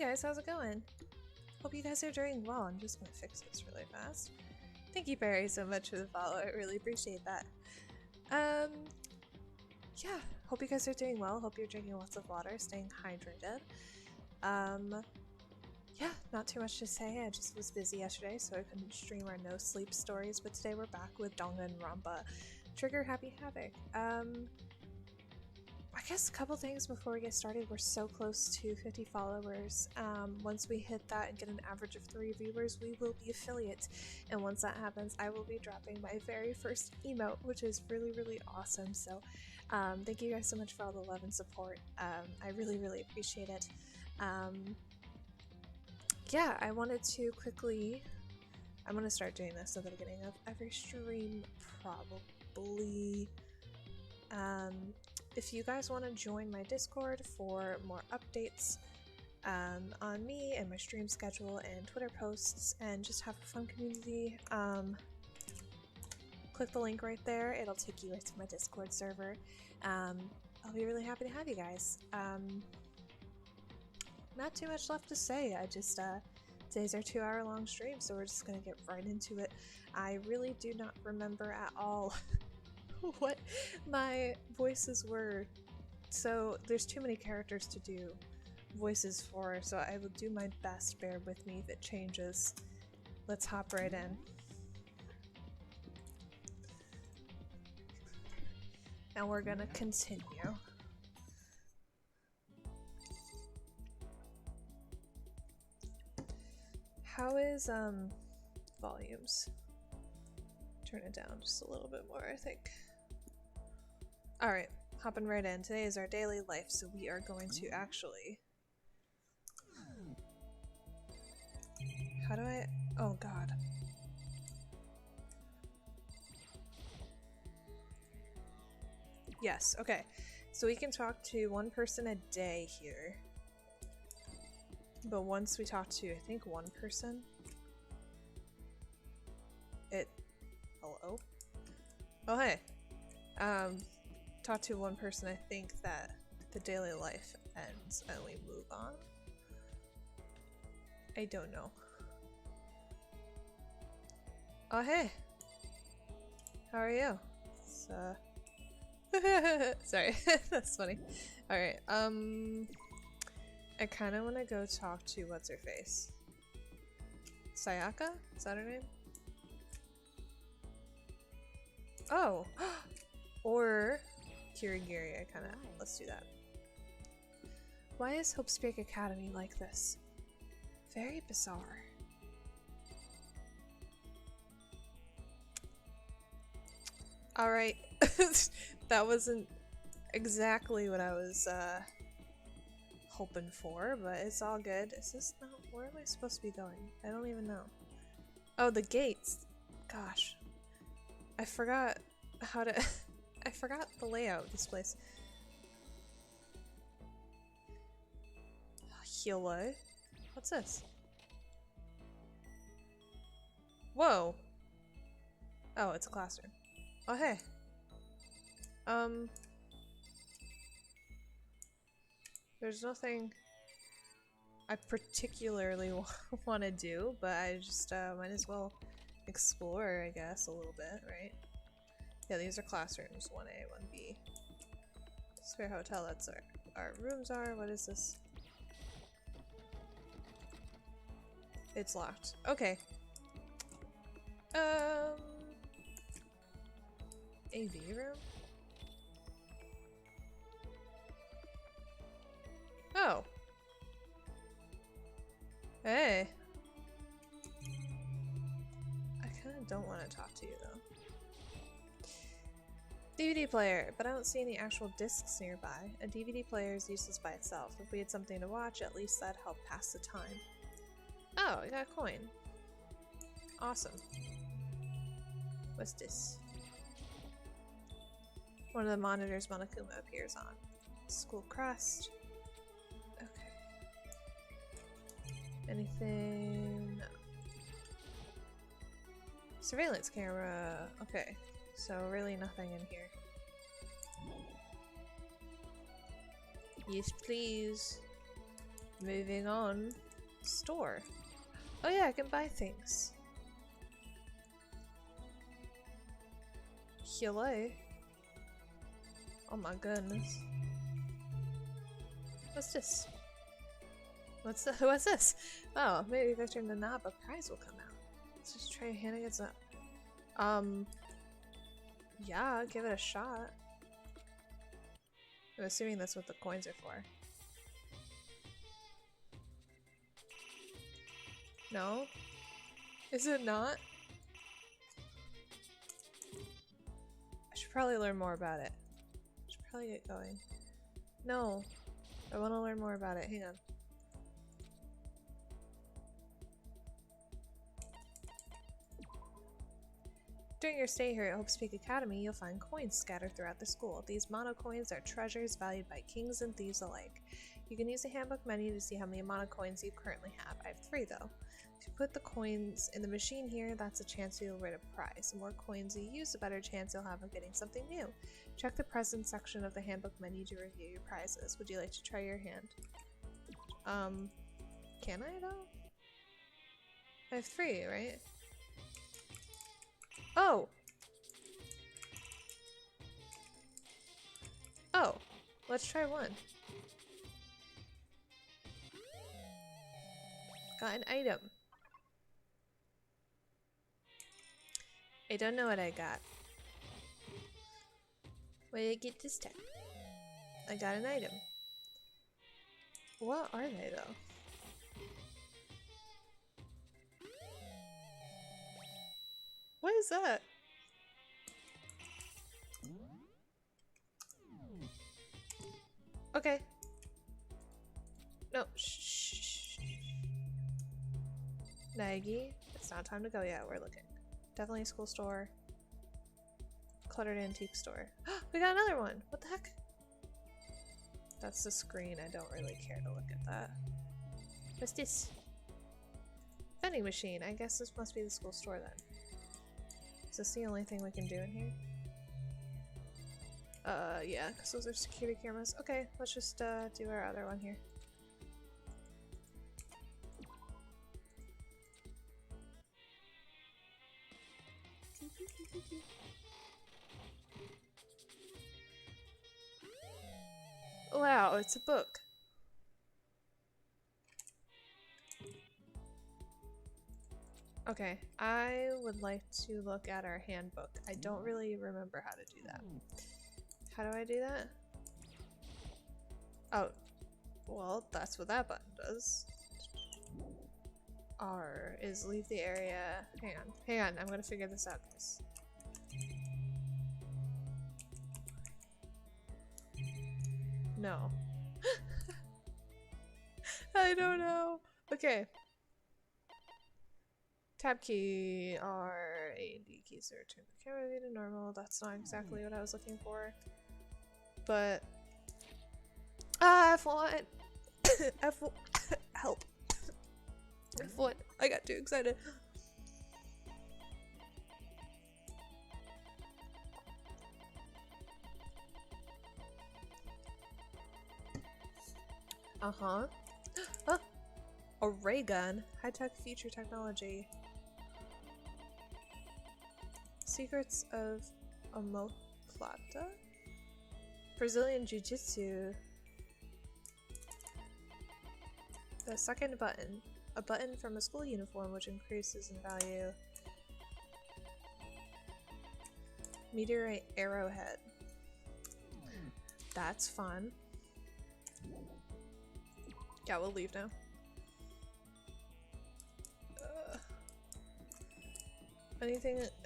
guys, how's it going? Hope you guys are doing well. I'm just gonna fix this really fast. Thank you, Barry, so much for the follow. I really appreciate that. Yeah, hope you guys are doing well. Hope you're drinking lots of water, staying hydrated. Yeah, not too much to say. I just was busy yesterday, so I couldn't stream our no sleep stories, but today we're back with Danganronpa. Trigger Happy Havoc. I guess a couple things before we get started. We're so close to 50 followers. Once we hit that and get an average of 3 viewers, we will be affiliates. And once that happens, I will be dropping my very first emote, which is really, really awesome. So thank you guys so much for all the love and support. I really, really appreciate it. Yeah, I wanted to quickly... I'm going to start doing this at the beginning of every stream, probably. If you guys want to join my Discord for more updates on me and my stream schedule and Twitter posts and just have a fun community, click the link right there. It'll take you right to my Discord server. I'll be really happy to have you guys. Not too much left to say. I just today's our 2-hour-long stream, so we're just gonna get right into it. I really do not remember at all what my voices were, so there's too many characters to do voices for, so I will do my best. Bear with me if it changes. Let's hop right in. Now we're gonna continue. How is volumes? Turn it down just a little bit more, I think. Alright, hopping right in. Today is our daily life, so we are going to actually... How do I... Oh god. Yes, okay. So we can talk to one person a day here. But once we talk to, I think, one person... Hello? Oh, hey. Talk to one person, I think that the daily life ends and we move on. I don't know. Oh, hey. How are you? So... Sorry, that's funny. Alright, I kind of want to go talk to what's-her-face. Sayaka? Is that her name? Oh! Or Kirigiri, I kinda... Let's do that. Why is Hopespeak Academy like this? Very bizarre. Alright. That wasn't exactly what I was hoping for, but it's all good. Is this not... Where am I supposed to be going? I don't even know. Oh, the gates! Gosh. I forgot how to... I forgot the layout of this place. Heal. What's this? Whoa! Oh, it's a classroom. Oh, hey. There's nothing I particularly want to do, but I just might as well explore, I guess, a little bit, right? Yeah, these are classrooms, 1A, 1B. Spare Hotel, that's our rooms are. What is this? It's locked. Okay. AV room? Oh. Hey. I kind of don't want to talk to you though. DVD player, but I don't see any actual discs nearby. A DVD player is useless by itself. If we had something to watch, at least that'd help pass the time. Oh, I got a coin. Awesome. What's this? One of the monitors Monokuma appears on. School crest. Okay. Anything? No. Surveillance camera. Okay. So really nothing in here. Yes, please. Moving on. Store. Oh yeah, I can buy things. Hello. Oh my goodness. What's this? What's this? Oh, maybe if I turn the knob, a prize will come out. Let's just try handing it up. Yeah, give it a shot. I'm assuming that's what the coins are for. No? Is it not? I should probably learn more about it. I should probably get going. No. I want to learn more about it. Hang on. During your stay here at Hope's Peak Academy, you'll find coins scattered throughout the school. These mono coins are treasures valued by kings and thieves alike. You can use the handbook menu to see how many mono coins you currently have. I have 3 though. If you put the coins in the machine here, that's a chance you'll win a prize. The more coins you use, the better chance you'll have of getting something new. Check the present section of the handbook menu to review your prizes. Would you like to try your hand? Can I though? I have 3, right? Oh! Oh! Let's try 1. Got an item. I don't know what I got. What did I get this time? I got an item. What are they though? What is that? Okay. No, shh. Nagi, it's not time to go yet. We're looking. Definitely a school store. Cluttered antique store. We got another one! What the heck? That's the screen. I don't really care to look at that. What's this? Vending machine. I guess this must be the school store then. Is this the only thing we can do in here? Yeah, because those are security cameras. Okay, let's just do our other one here. Wow, it's a book. Okay, I would like to look at our handbook. I don't really remember how to do that. How do I do that? Oh, well, that's what that button does. R is leave the area. Hang on, I'm gonna figure this out, guys. No. I don't know. Okay. Tab key, R, A, and D keys to return the camera view to normal. That's not exactly what I was looking for. But F1! F1! Help! F1! I got too excited. Uh-huh. Oh! A ray gun. High-tech future technology. Secrets of Omoplata? Brazilian Jiu-Jitsu. The second button. A button from a school uniform which increases in value. Meteorite arrowhead. That's fun. Yeah, we'll leave now.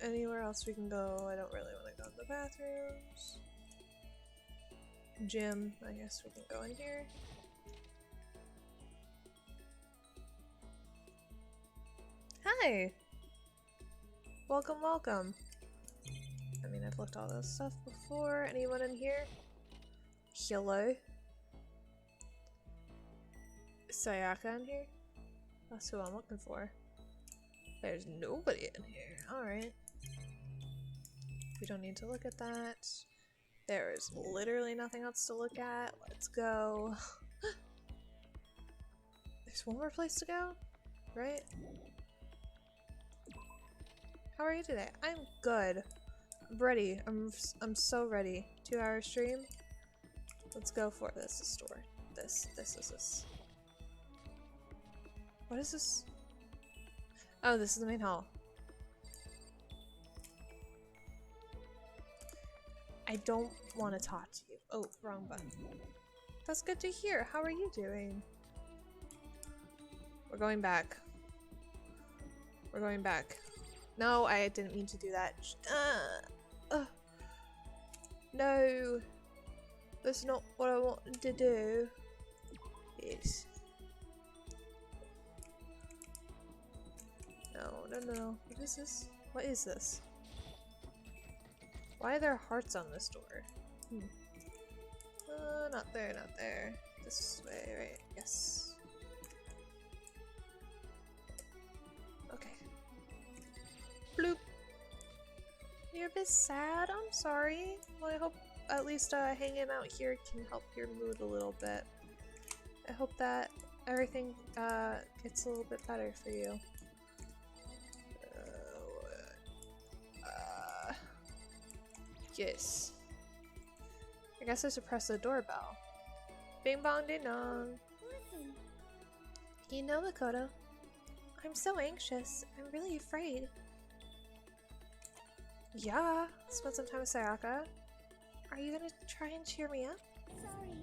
Anywhere else we can go? I don't really want to go to the bathrooms. Gym, I guess we can go in here. Hi! Welcome, welcome. I mean, I've looked all this stuff before. Anyone in here? Hello? Is Sayaka in here? That's who I'm looking for. There's nobody in here. Alright. We don't need to look at that. There is literally nothing else to look at. Let's go. There's one more place to go, right? How are you today? I'm good. I'm ready. I'm so ready. 2-hour stream. Let's go for it. This is the store. This is this. What is this? Oh, this is the main hall. I don't want to talk to you. Oh, wrong button. That's good to hear. How are you doing? We're going back. We're going back. No, I didn't mean to do that. No. That's not what I wanted to do. Yes. No. What is this? What is this? Why are there hearts on this door? Not there, not there. This way, right? Yes. Okay. Bloop. You're a bit sad? I'm sorry. Well, I hope at least hanging out here can help your mood a little bit. I hope that everything gets a little bit better for you. Yes. I guess I should press the doorbell. Bing bong ding dong. Listen. You know, Makoto, I'm so anxious. I'm really afraid. Yeah, spend some time with Sayaka. Are you gonna try and cheer me up? Sorry.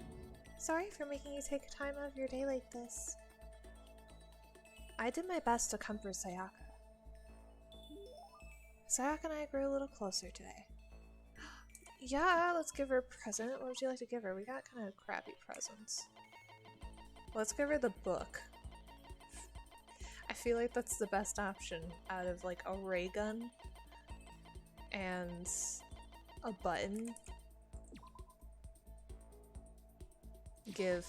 Sorry for making you take time out of your day like this. I did my best to comfort Sayaka. Sayaka and I grew a little closer today. Yeah, let's give her a present. What would you like to give her? We got kind of crappy presents. Let's give her the book. I feel like that's the best option out of like a ray gun and a button. Give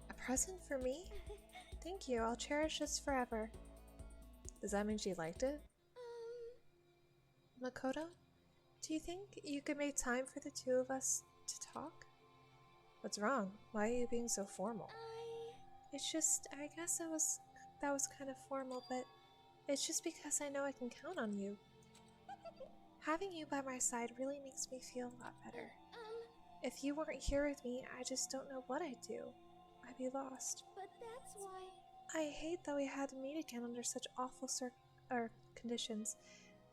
a present for me? Thank you, I'll cherish this forever. Does that mean she liked it? Makoto? Do you think you could make time for the two of us to talk? What's wrong? Why are you being so formal? It's just, I guess that was kind of formal, but it's just because I know I can count on you. Having you by my side really makes me feel a lot better. If you weren't here with me, I just don't know what I'd do. I'd be lost. But that's why... I hate that we had to meet again under such awful conditions,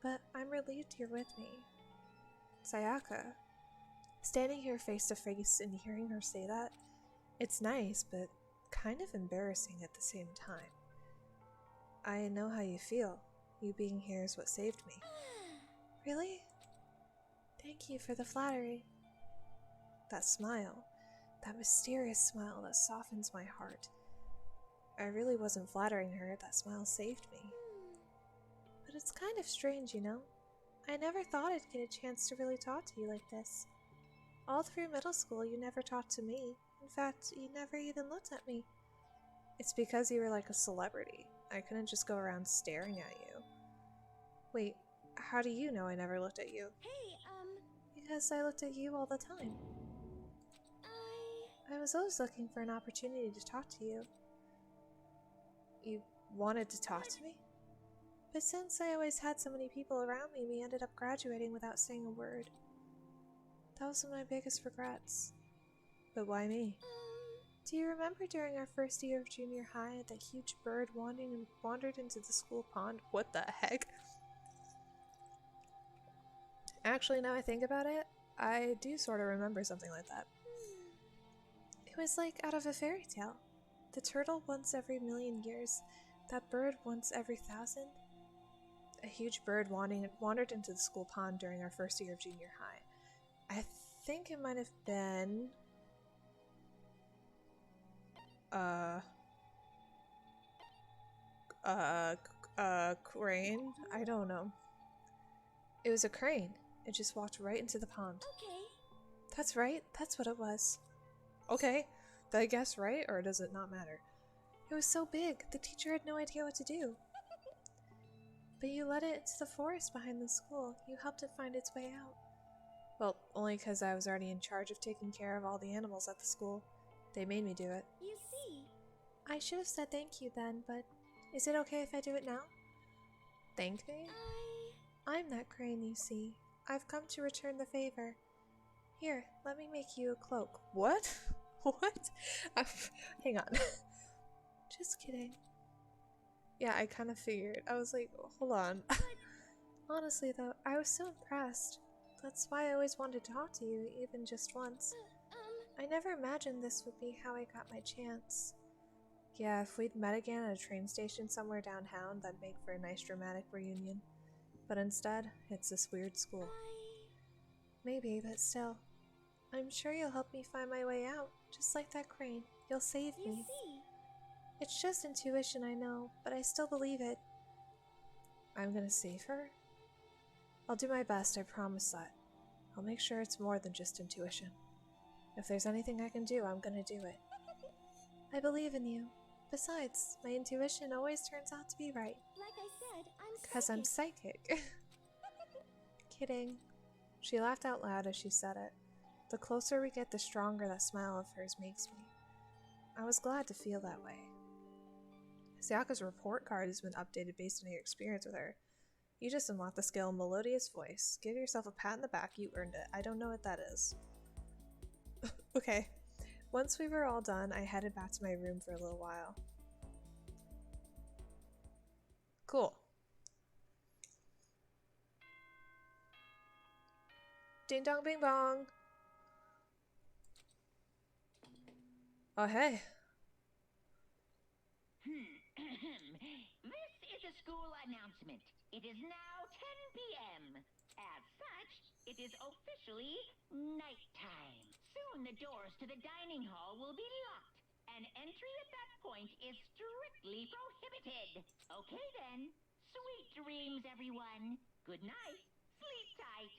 but I'm relieved you're with me. Sayaka. Standing here face to face and hearing her say that, it's nice, but kind of embarrassing at the same time. I know how you feel. You being here is what saved me. Really? Thank you for the flattery. That smile, that mysterious smile that softens my heart. I really wasn't flattering her, that smile saved me. But it's kind of strange, you know? I never thought I'd get a chance to really talk to you like this. All through middle school, you never talked to me. In fact, you never even looked at me. It's because you were like a celebrity. I couldn't just go around staring at you. Wait, how do you know I never looked at you? Hey, Because I looked at you all the time. I was always looking for an opportunity to talk to you. You wanted to talk to me? But since I always had so many people around me, we ended up graduating without saying a word. That was one of my biggest regrets. But why me? Do you remember during our first year of junior high, that huge bird wandered into the school pond? What the heck? Actually, now I think about it, I do sort of remember something like that. It was like out of a fairy tale. The turtle once every 1,000,000 years, that bird once every 1,000. A huge bird wandered into the school pond during our first year of junior high. I think it might have been... crane? I don't know. It was a crane. It just walked right into the pond. Okay. That's right. That's what it was. Okay. Did I guess right, or does it not matter? It was so big, the teacher had no idea what to do. But you led it into the forest behind the school. You helped it find its way out. Well, only because I was already in charge of taking care of all the animals at the school. They made me do it. You see. I should have said thank you then, but is it okay if I do it now? Thank me? I'm that crane you see. I've come to return the favor. Here, let me make you a cloak. What? What? Hang on. Just kidding. Yeah, I kind of figured. I was like, hold on. Honestly though, I was so impressed. That's why I always wanted to talk to you, even just once. I never imagined this would be how I got my chance. Yeah, if we'd met again at a train station somewhere downtown, that'd make for a nice dramatic reunion. But instead, it's this weird school. Maybe, but still. I'm sure you'll help me find my way out, just like that crane. You'll save me. You see. It's just intuition, I know, but I still believe it. I'm gonna save her? I'll do my best, I promise that. I'll make sure it's more than just intuition. If there's anything I can do, I'm gonna do it. I believe in you. Besides, my intuition always turns out to be right. Like I said, I'm psychic. 'Cause I'm psychic. Kidding. She laughed out loud as she said it. The closer we get, the stronger that smile of hers makes me. I was glad to feel that way. Sayaka's report card has been updated based on your experience with her. You just unlocked the skill Melodious Voice. Give yourself a pat in the back, you earned it. I don't know what that is. Okay. Once we were all done, I headed back to my room for a little while. Cool. Ding dong bing bong. Oh hey. This is a school announcement. It is now 10 p.m. As such, it is officially nighttime. Soon the doors to the dining hall will be locked, and entry at that point is strictly prohibited. Okay then. Sweet dreams, everyone. Good night. Sleep tight.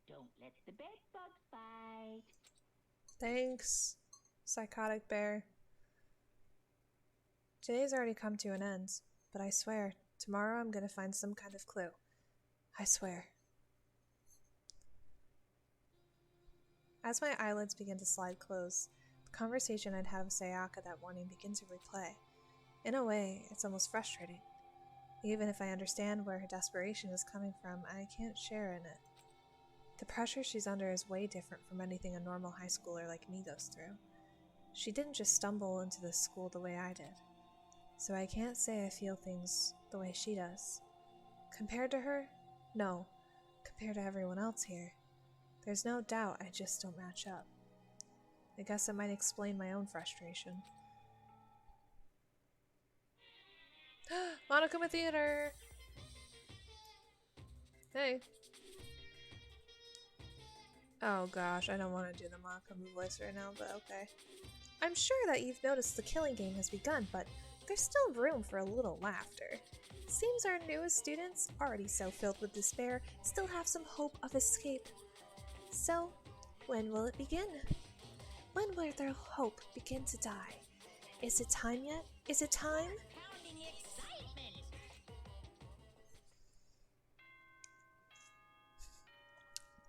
Don't let the bed bugs bite. Thanks, Psychotic Bear. Today's already come to an end, but I swear, tomorrow I'm gonna find some kind of clue. I swear. As my eyelids begin to slide closed, the conversation I'd had with Sayaka that morning begins to replay. In a way, it's almost frustrating. Even if I understand where her desperation is coming from, I can't share in it. The pressure she's under is way different from anything a normal high schooler like me goes through. She didn't just stumble into this school the way I did, so I can't say I feel things the way she does. Compared to her? No. Compared to everyone else here, there's no doubt I just don't match up. I guess it might explain my own frustration. Monokuma Theater! Hey. Oh gosh, I don't want to do the Monokuma voice right now, but okay. I'm sure that you've noticed the killing game has begun, but there's still room for a little laughter. Seems our newest students, already so filled with despair, still have some hope of escape. So, when will it begin? When will their hope begin to die? Is it time yet? Is it time? Pounding excitement.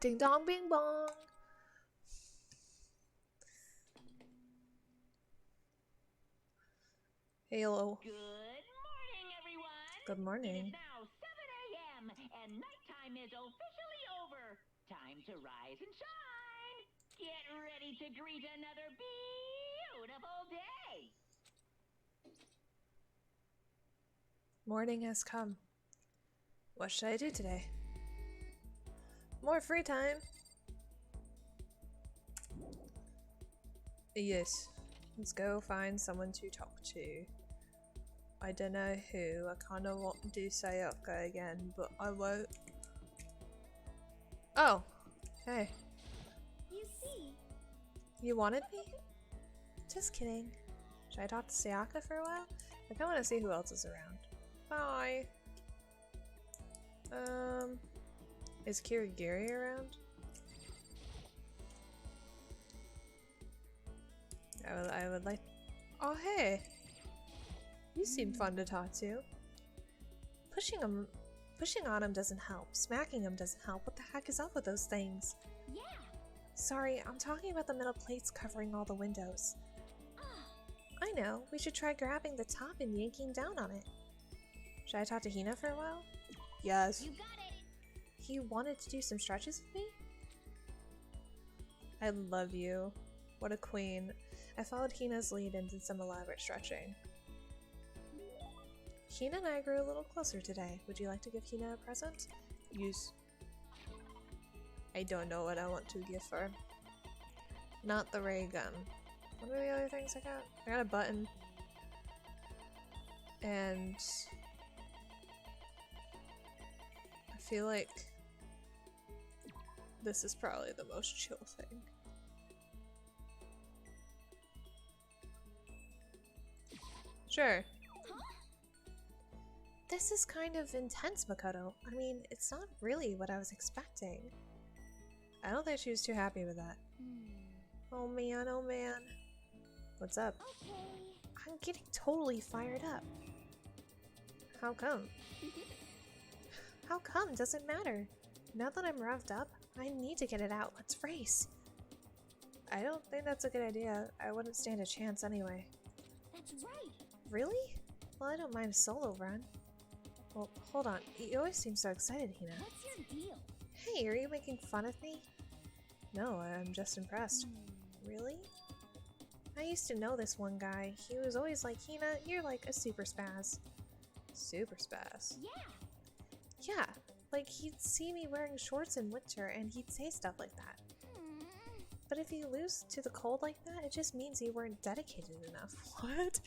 Ding dong bing bong! Hello. Good morning, everyone. Good morning. It is now 7 a.m. and nighttime is officially over. Time to rise and shine. Get ready to greet another beautiful day. Morning has come. What should I do today? More free time. Yes. Let's go find someone to talk to. I don't know who. I kind of want to do Sayaka again, but I won't. Oh. Hey. You see. You wanted me? Just kidding. Should I talk to Sayaka for a while? I kind of want to see who else is around. Bye. Is Kirigiri around? I would like. Oh hey, you seem fun to talk to. Pushing on him doesn't help. Smacking him doesn't help. What the heck is up with those things? Yeah. Sorry, I'm talking about the metal plates covering all the windows. Ah. I I know. We should try grabbing the top and yanking down on it. Should I talk to Hina for a while? Yes. You got it. He wanted to do some stretches with me? I love you. What a queen. I followed Hina's lead and did some elaborate stretching. Hina and I grew a little closer today. Would you like to give Hina a present? Yes. I don't know what I want to give her. Not the ray gun. What are the other things I got? I got a button. And I feel like this is probably the most chill thing. Sure. This is kind of intense, Makoto. I mean, it's not really what I was expecting. I don't think she was too happy with that. Oh man, oh man. What's up? Okay. I'm getting totally fired up. How come? How come? Doesn't matter. Now that I'm revved up, I need to get it out. Let's race. I don't think that's a good idea. I wouldn't stand a chance anyway. That's right. Really? Well, I don't mind a solo run. Well, hold on. You always seem so excited, Hina. What's your deal? Hey, are you making fun of me? No, I'm just impressed. Really? I used to know this one guy. He was always like, Hina, you're like a super spaz. Super spaz? Yeah. Yeah, like he'd see me wearing shorts in winter and he'd say stuff like that. But if you lose to the cold like that, it just means you weren't dedicated enough. What?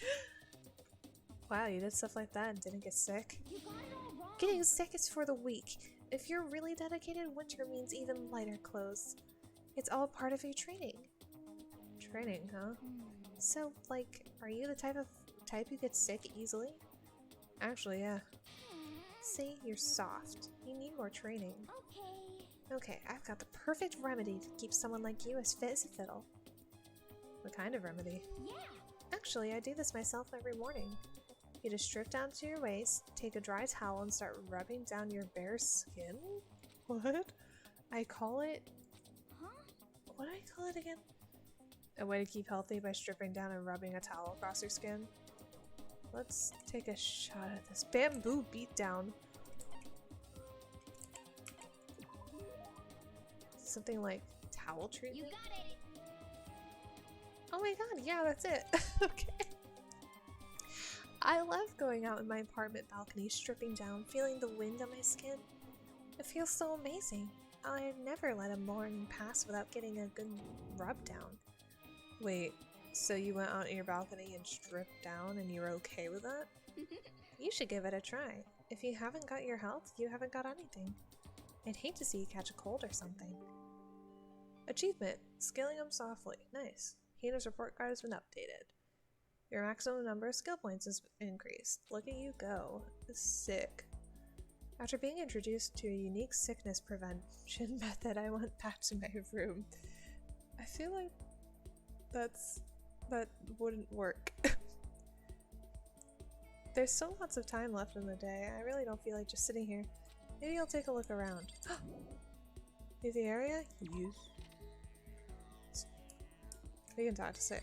Wow, you did stuff like that and didn't get sick? You got it all wrong. Getting sick is for the weak. If you're really dedicated, winter means even lighter clothes. It's all part of your training. Training, huh? So, like, are you the type who gets sick easily? Actually, yeah. See, you're soft. You need more training. Okay. Okay, I've got the perfect remedy to keep someone like you as fit as a fiddle. What kind of remedy? Yeah. Actually, I do this myself every morning. You just strip down to your waist, take a dry towel, and start rubbing down your bare skin? What? I call it... Huh? What do I call it again? A way to keep healthy by stripping down and rubbing a towel across your skin. Let's take a shot at this. Bamboo beatdown. Something like towel You treatment? got it. Oh my god, yeah, that's it. Okay. I love going out in my apartment balcony, stripping down, feeling the wind on my skin. It feels so amazing. I'd never let a morning pass without getting a good rub down. Wait, so you went out on your balcony and stripped down and you're okay with that? You should give it a try. If you haven't got your health, you haven't got anything. I'd hate to see you catch a cold or something. Achievement. Scaling them softly. Nice. Hina's report card has been updated. Your maximum number of skill points is increased. Look at you go. Sick. After being introduced to a unique sickness prevention method, I went back to my room. I feel like that wouldn't work. There's still lots of time left in the day. I really don't feel like just sitting here. Maybe I'll take a look around. Is the area? Yes. We can talk to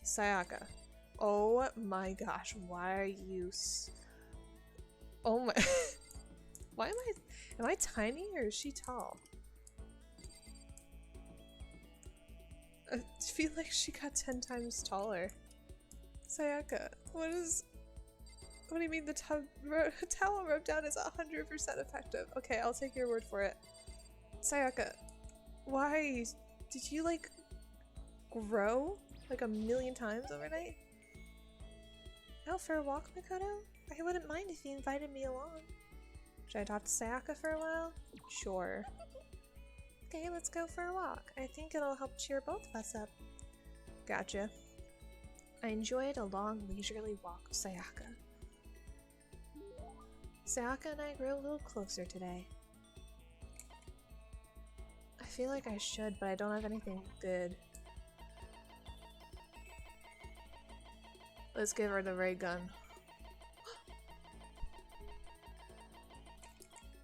Sayaka. Oh my gosh, why are you oh my why am I tiny or is she tall? I feel like she got 10 times taller. Sayaka, what do you mean the towel rub down is 100% effective? Okay, I'll take your word for it. Sayaka, why did you like grow like a million times overnight? Out for a walk, Makoto? I wouldn't mind if you invited me along. Should I talk to Sayaka for a while? Sure. Okay, let's go for a walk. I think it'll help cheer both of us up. Gotcha. I enjoyed a long, leisurely walk with Sayaka. Sayaka and I grew a little closer today. I feel like I should, but I don't have anything good. Let's give her the ray gun.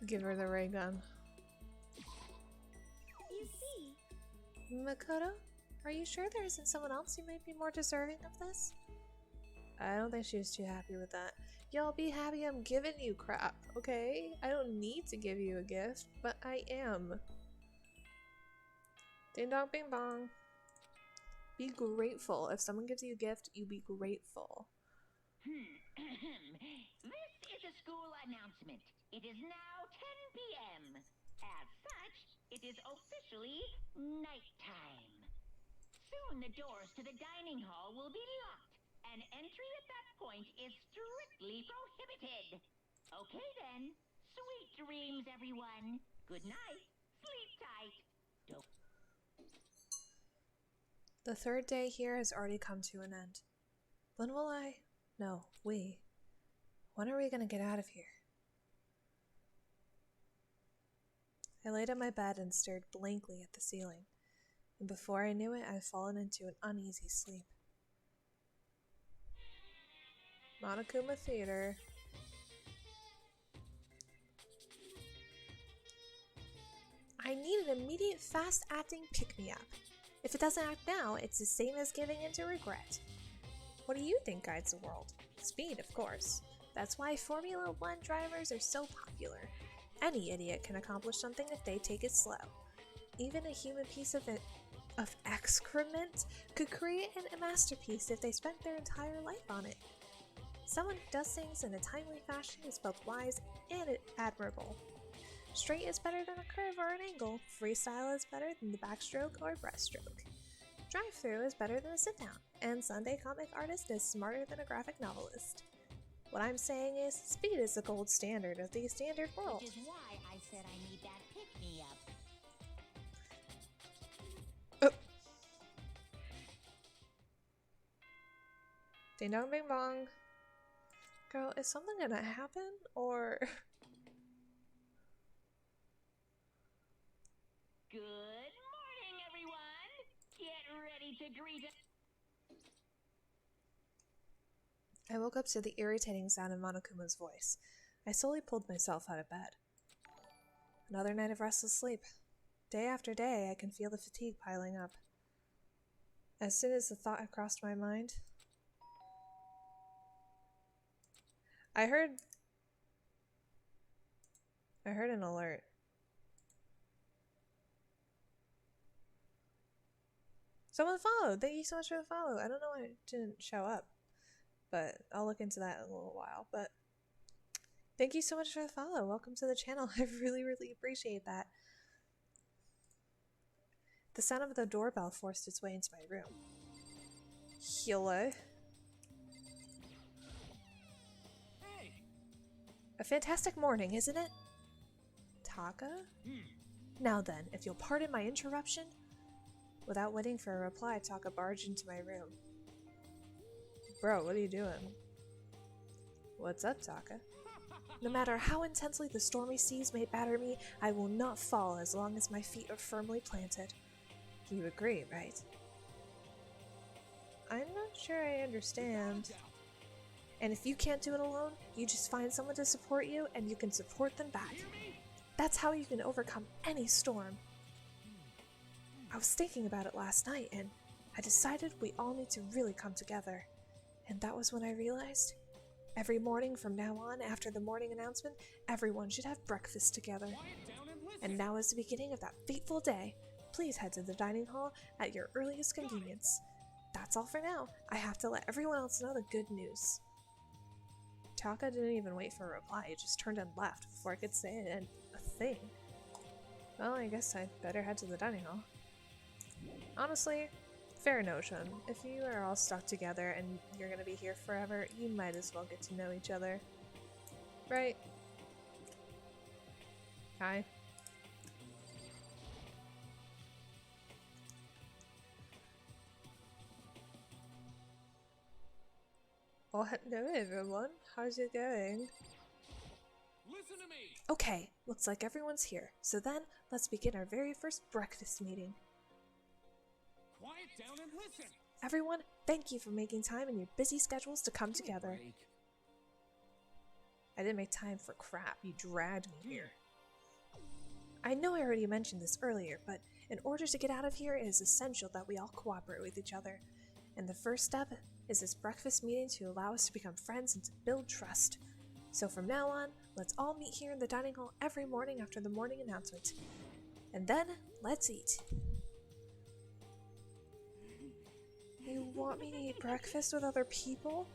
Give her the ray gun. You see? Makoto, are you sure there isn't someone else who might be more deserving of this? I don't think she was too happy with that. Y'all be happy I'm giving you crap, okay? I don't need to give you a gift, but I am. Ding dong bing bong. Be grateful. If someone gives you a gift, you be grateful. This is a school announcement. It is now 10 p.m. As such, it is officially nighttime. Soon the doors to the dining hall will be locked, and entry at that point is strictly prohibited. Okay then. Sweet dreams, everyone. Good night. Sleep tight. The third day here has already come to an end. When will I? No, we. When are we gonna get out of here? I laid on my bed and stared blankly at the ceiling, and before I knew it, I'd fallen into an uneasy sleep. Monokuma Theater. I need an immediate, fast-acting pick-me-up. If it doesn't act now, it's the same as giving in to regret. What do you think guides the world? Speed, of course. That's why Formula One drivers are so popular. Any idiot can accomplish something if they take it slow. Even a human piece of excrement could create a masterpiece if they spent their entire life on it. Someone who does things in a timely fashion is both wise and admirable. Straight is better than a curve or an angle. Freestyle is better than the backstroke or breaststroke. Drive-through is better than a sit-down. And Sunday comic artist is smarter than a graphic novelist. What I'm saying is, speed is the gold standard of the standard world. Which is why I said I need that pick-me-up. Ding dong bing bong. Girl, is something gonna happen? Or... Good morning, everyone. Get ready to greet us. I woke up to the irritating sound of Monokuma's voice. I slowly pulled myself out of bed. Another night of restless sleep. Day after day, I can feel the fatigue piling up. As soon as the thought had crossed my mind, I heard an alert. Someone followed! Thank you so much for the follow. I don't know why it didn't show up, but I'll look into that in a little while. But thank you so much for the follow. Welcome to the channel. I really, really appreciate that. The sound of the doorbell forced its way into my room. Hello. Hey. A fantastic morning, isn't it? Taka? Now then, if you'll pardon my interruption. Without waiting for a reply, Taka barged into my room. Bro, what are you doing? What's up, Taka? No matter how intensely the stormy seas may batter me, I will not fall as long as my feet are firmly planted. You agree, right? I'm not sure I understand. And if you can't do it alone, you just find someone to support you and you can support them back. That's how you can overcome any storm. I was thinking about it last night and I decided we all need to really come together. And that was when I realized every morning from now on, after the morning announcement, everyone should have breakfast together. And now is the beginning of that fateful day. Please head to the dining hall at your earliest convenience. That's all for now. I have to let everyone else know the good news. Taka didn't even wait for a reply. He just turned and left before I could say a thing. Well, I guess I'd better head to the dining hall. Honestly, fair notion. If you are all stuck together and you're gonna be here forever, you might as well get to know each other. Right? Hi. Oh, hello everyone. How's it going? Listen to me. Okay, looks like everyone's here. So then, let's begin our very first breakfast meeting. Quiet down and listen. Everyone, thank you for making time in your busy schedules to come together. I didn't make time for crap. You dragged me here. I know I already mentioned this earlier, but in order to get out of here, it is essential that we all cooperate with each other. And the first step is this breakfast meeting to allow us to become friends and to build trust. So from now on, let's all meet here in the dining hall every morning after the morning announcement. And then, let's eat. You want me to eat breakfast with other people?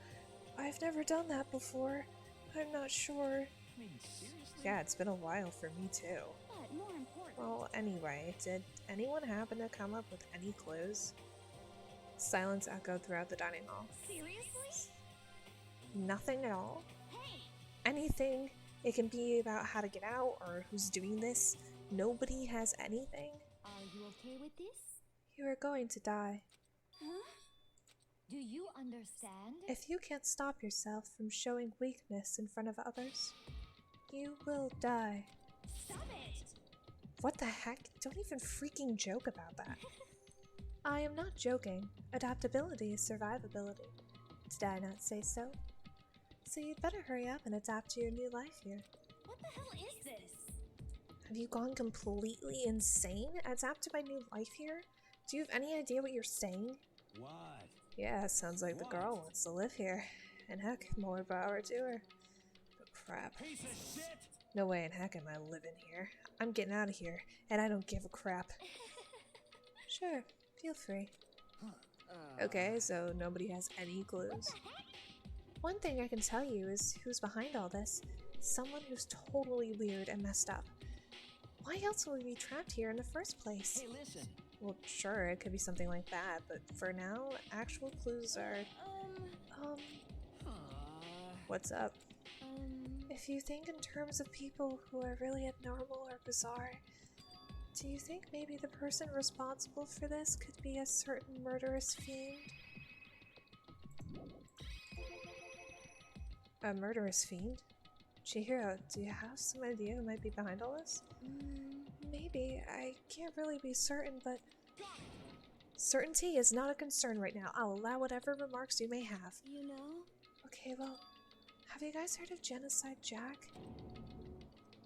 I've never done that before. I'm not sure. I mean, seriously? Yeah, it's been a while for me too. But more important. Well, anyway, did anyone happen to come up with any clues? Silence echoed throughout the dining hall. Seriously? Nothing at all? Hey! Anything? It can be about how to get out or who's doing this. Nobody has anything? Are you okay with this? You are going to die. Huh? Do you understand? If you can't stop yourself from showing weakness in front of others, you will die. Stop it! What the heck? Don't even freaking joke about that. I am not joking. Adaptability is survivability. Did I not say so? So you'd better hurry up and adapt to your new life here. What the hell is this? Have you gone completely insane? Adapt to my new life here? Do you have any idea what you're saying? What? Yeah, sounds like the girl wants to live here. And heck, more power to her. But crap. Piece of shit! No way in heck am I living here. I'm getting out of here, and I don't give a crap. Sure, feel free. Okay, so nobody has any clues. One thing I can tell you is who's behind all this. Someone who's totally weird and messed up. Why else would we be trapped here in the first place? Hey, listen. Well, sure, it could be something like that, but for now, actual clues are... What's up? If you think in terms of people who are really abnormal or bizarre, do you think maybe the person responsible for this could be a certain murderous fiend? A murderous fiend? Chihiro, do you have some idea who might be behind all this? Maybe. I can't really be certain, but... Certainty is not a concern right now. I'll allow whatever remarks you may have. You know? Okay, well... Have you guys heard of Genocide Jack?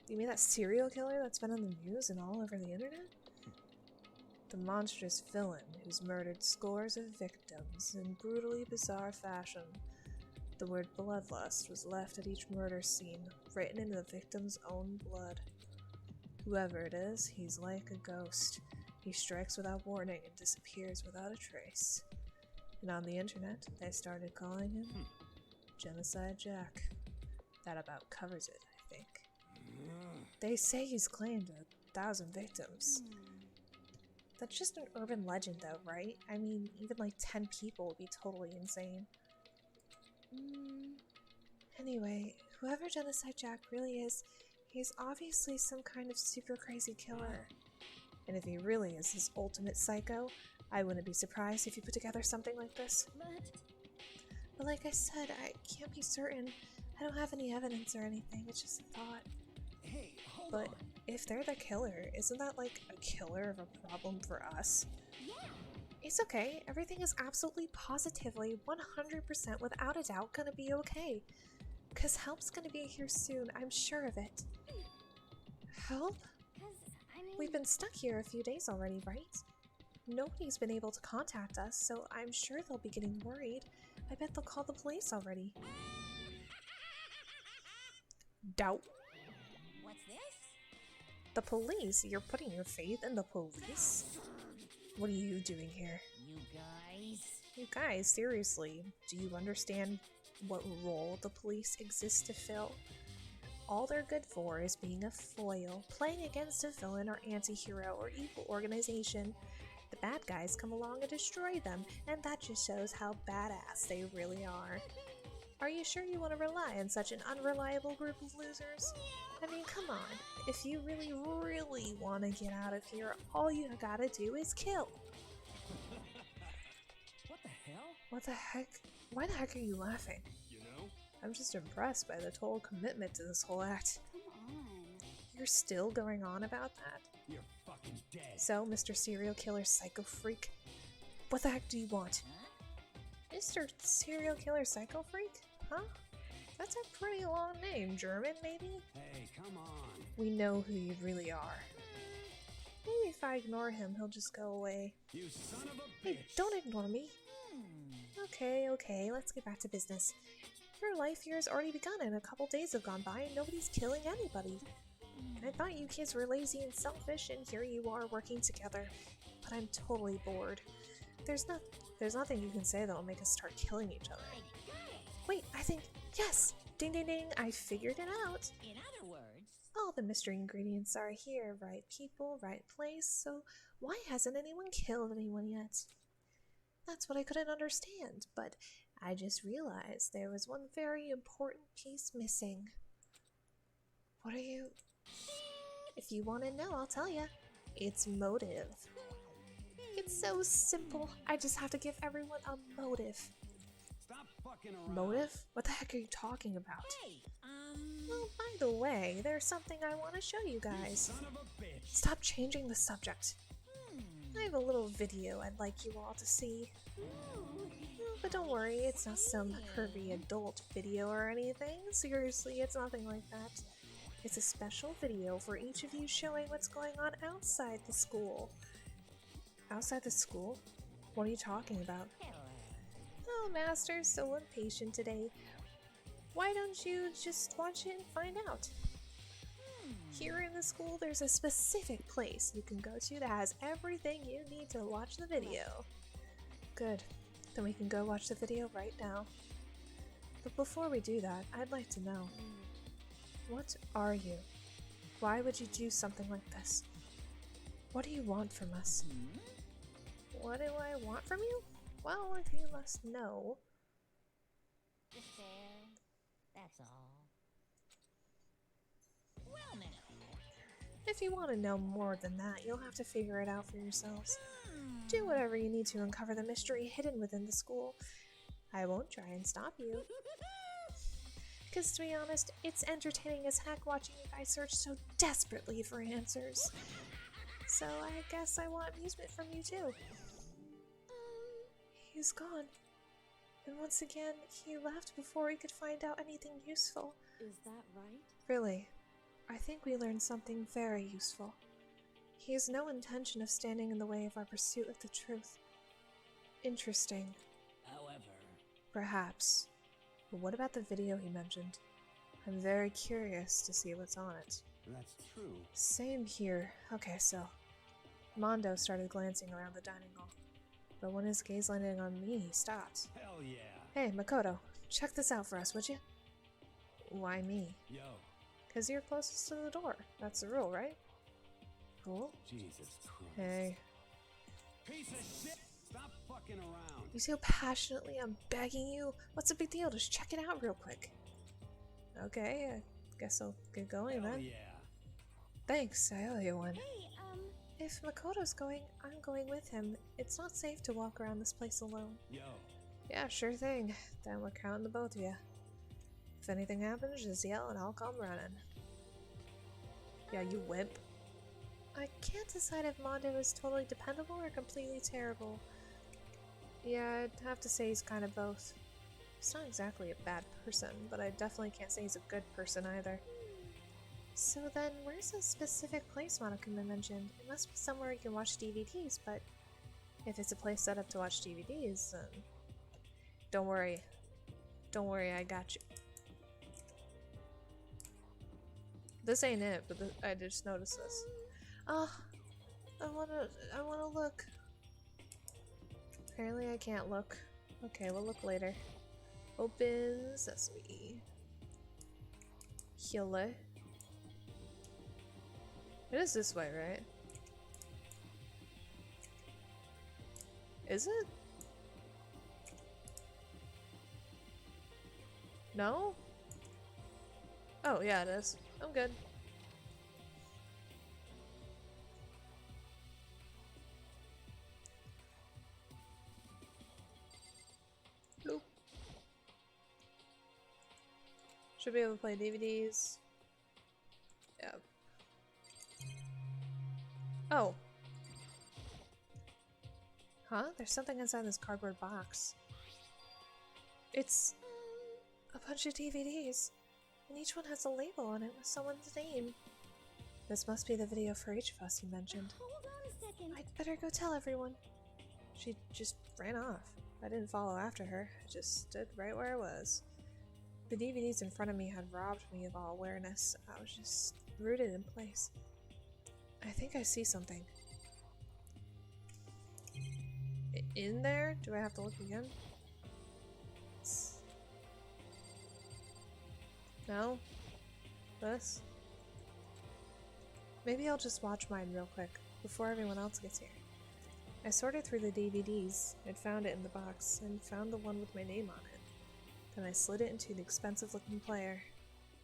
You mean that serial killer that's been on the news and all over the internet? The monstrous villain who's murdered scores of victims in brutally bizarre fashion. The word bloodlust was left at each murder scene, written in the victim's own blood. Whoever it is, he's like a ghost. He strikes without warning and disappears without a trace. And on the internet, they started calling him Genocide Jack. That about covers it, I think. They say he's claimed 1,000 victims. That's just an urban legend though, right? I mean, even like 10 people would be totally insane. Anyway, whoever Genocide Jack really is, he's obviously some kind of super crazy killer. And if he really is this ultimate psycho, I wouldn't be surprised if he put together something like this. But like I said, I can't be certain. I don't have any evidence or anything, it's just a thought. Hey, hold But on. if they're the killer, isn't that like a killer of a problem for us? Yeah! It's okay. Everything is absolutely positively 100% without a doubt gonna be okay. Cause help's gonna be here soon, I'm sure of it. Help? 'Cause, I mean... We've been stuck here a few days already, right? Nobody's been able to contact us, so I'm sure they'll be getting worried. I bet they'll call the police already. Doubt. What's this? The police? You're putting your faith in the police? What are you doing here? You guys. You guys, seriously, do you understand what role the police exist to fill? All they're good for is being a foil, playing against a villain or anti-hero or evil organization. The bad guys come along and destroy them, and that just shows how badass they really are. Are you sure you want to rely on such an unreliable group of losers? I mean, come on. If you really, really want to get out of here, all you gotta do is kill. What the hell? What the heck? Why the heck are you laughing? You know? I'm just impressed by the total commitment to this whole act. Come on. You're still going on about that? You're fucking dead. So, Mr. Serial Killer Psycho Freak, what the heck do you want? Mr. Serial Killer Psycho Freak? Huh? That's a pretty long name. German, maybe? Hey, come on. We know who you really are. Maybe if I ignore him, he'll just go away. You son of a Hey, bitch. don't ignore me. Okay, let's get back to business. Your life here has already begun and a couple days have gone by and nobody's killing anybody. And I thought you kids were lazy and selfish, and here you are working together. But I'm totally bored. There's nothing you can say that'll make us start killing each other. Wait, I think, yes! Ding ding ding, I figured it out! In other words, All the mystery ingredients are here, right people, right place, so why hasn't anyone killed anyone yet? That's what I couldn't understand, but I just realized there was one very important piece missing. What are you... If you want to know, I'll tell you. It's motive. It's so simple. I just have to give everyone a motive. Stop fucking around. Motive? What the heck are you talking about? hey, Well, by the way, there's something I want to show you guys. Son of a bitch. Stop changing the subject. I have a little video I'd like you all to see. But don't worry, it's not some pervy adult video or anything. Seriously, it's nothing like that. It's a special video for each of you showing what's going on outside the school. Outside the school? What are you talking about? Oh, Master's so impatient today. Why don't you just watch it and find out? Here in the school, there's a specific place you can go to that has everything you need to watch the video. Good. Then we can go watch the video right now. But before we do that, I'd like to know, what are you? Why would you do something like this? What do you want from us? What do I want from you? Well, if you must know... just there. That's all. Well, now. If you want to know more than that, you'll have to figure it out for yourselves. Do whatever you need to uncover the mystery hidden within the school. I won't try and stop you. Because to be honest, it's entertaining as heck watching you guys search so desperately for answers. So I guess I want amusement from you too. He's gone. And once again, he left before we could find out anything useful. Is that right? Really, I think we learned something very useful. He has no intention of standing in the way of our pursuit of the truth. Interesting. However, Perhaps. But what about the video he mentioned? I'm very curious to see what's on it. that's true. Same here. Okay, so... Mondo started glancing around the dining hall. But when his gaze landed on me, he stopped. Hell yeah. Hey, Makoto, check this out for us, would you? Why me? Yo, Because you're closest to the door. That's the rule, right? Cool. Jesus Christ. Hey. Piece of shit. Stop fucking around. You see how passionately I'm begging you? What's the big deal? Just check it out real quick. Okay, I guess I'll get going Hell then. yeah. Thanks, I owe you one. Hey, If Makoto's going, I'm going with him. It's not safe to walk around this place alone. Yo, Yeah, sure thing. Then we're counting the both of you. If anything happens, just yell and I'll come running. Yeah, you wimp. I can't decide if Mondo is totally dependable or completely terrible. Yeah, I'd have to say he's kind of both. He's not exactly a bad person, but I definitely can't say he's a good person either. So then, where's the specific place Monica mentioned? It must be somewhere you can watch DVDs, but if it's a place set up to watch DVDs, then... Don't worry. Don't worry, I got you. This ain't it, but I just noticed this. Oh, I wanna look. Apparently I can't look. Okay, we'll look later. Open sesame. Hyole. It is this way, right? Is it? No? Oh, yeah, it is. I'm good. Bloop. Should be able to play DVDs. Yeah. Oh. Huh? There's something inside this cardboard box. It's a bunch of DVDs, and each one has a label on it with someone's name. This must be the video for each of us you mentioned. hold on a second. I'd better go tell everyone. She just ran off. I didn't follow after her. I just stood right where I was. The DVDs in front of me had robbed me of all awareness. I was just rooted in place. I think I see something. In there? Do I have to look again? No? This? Maybe I'll just watch mine real quick, before everyone else gets here. I sorted through the DVDs, and found it in the box, and found the one with my name on it. Then I slid it into the expensive-looking player.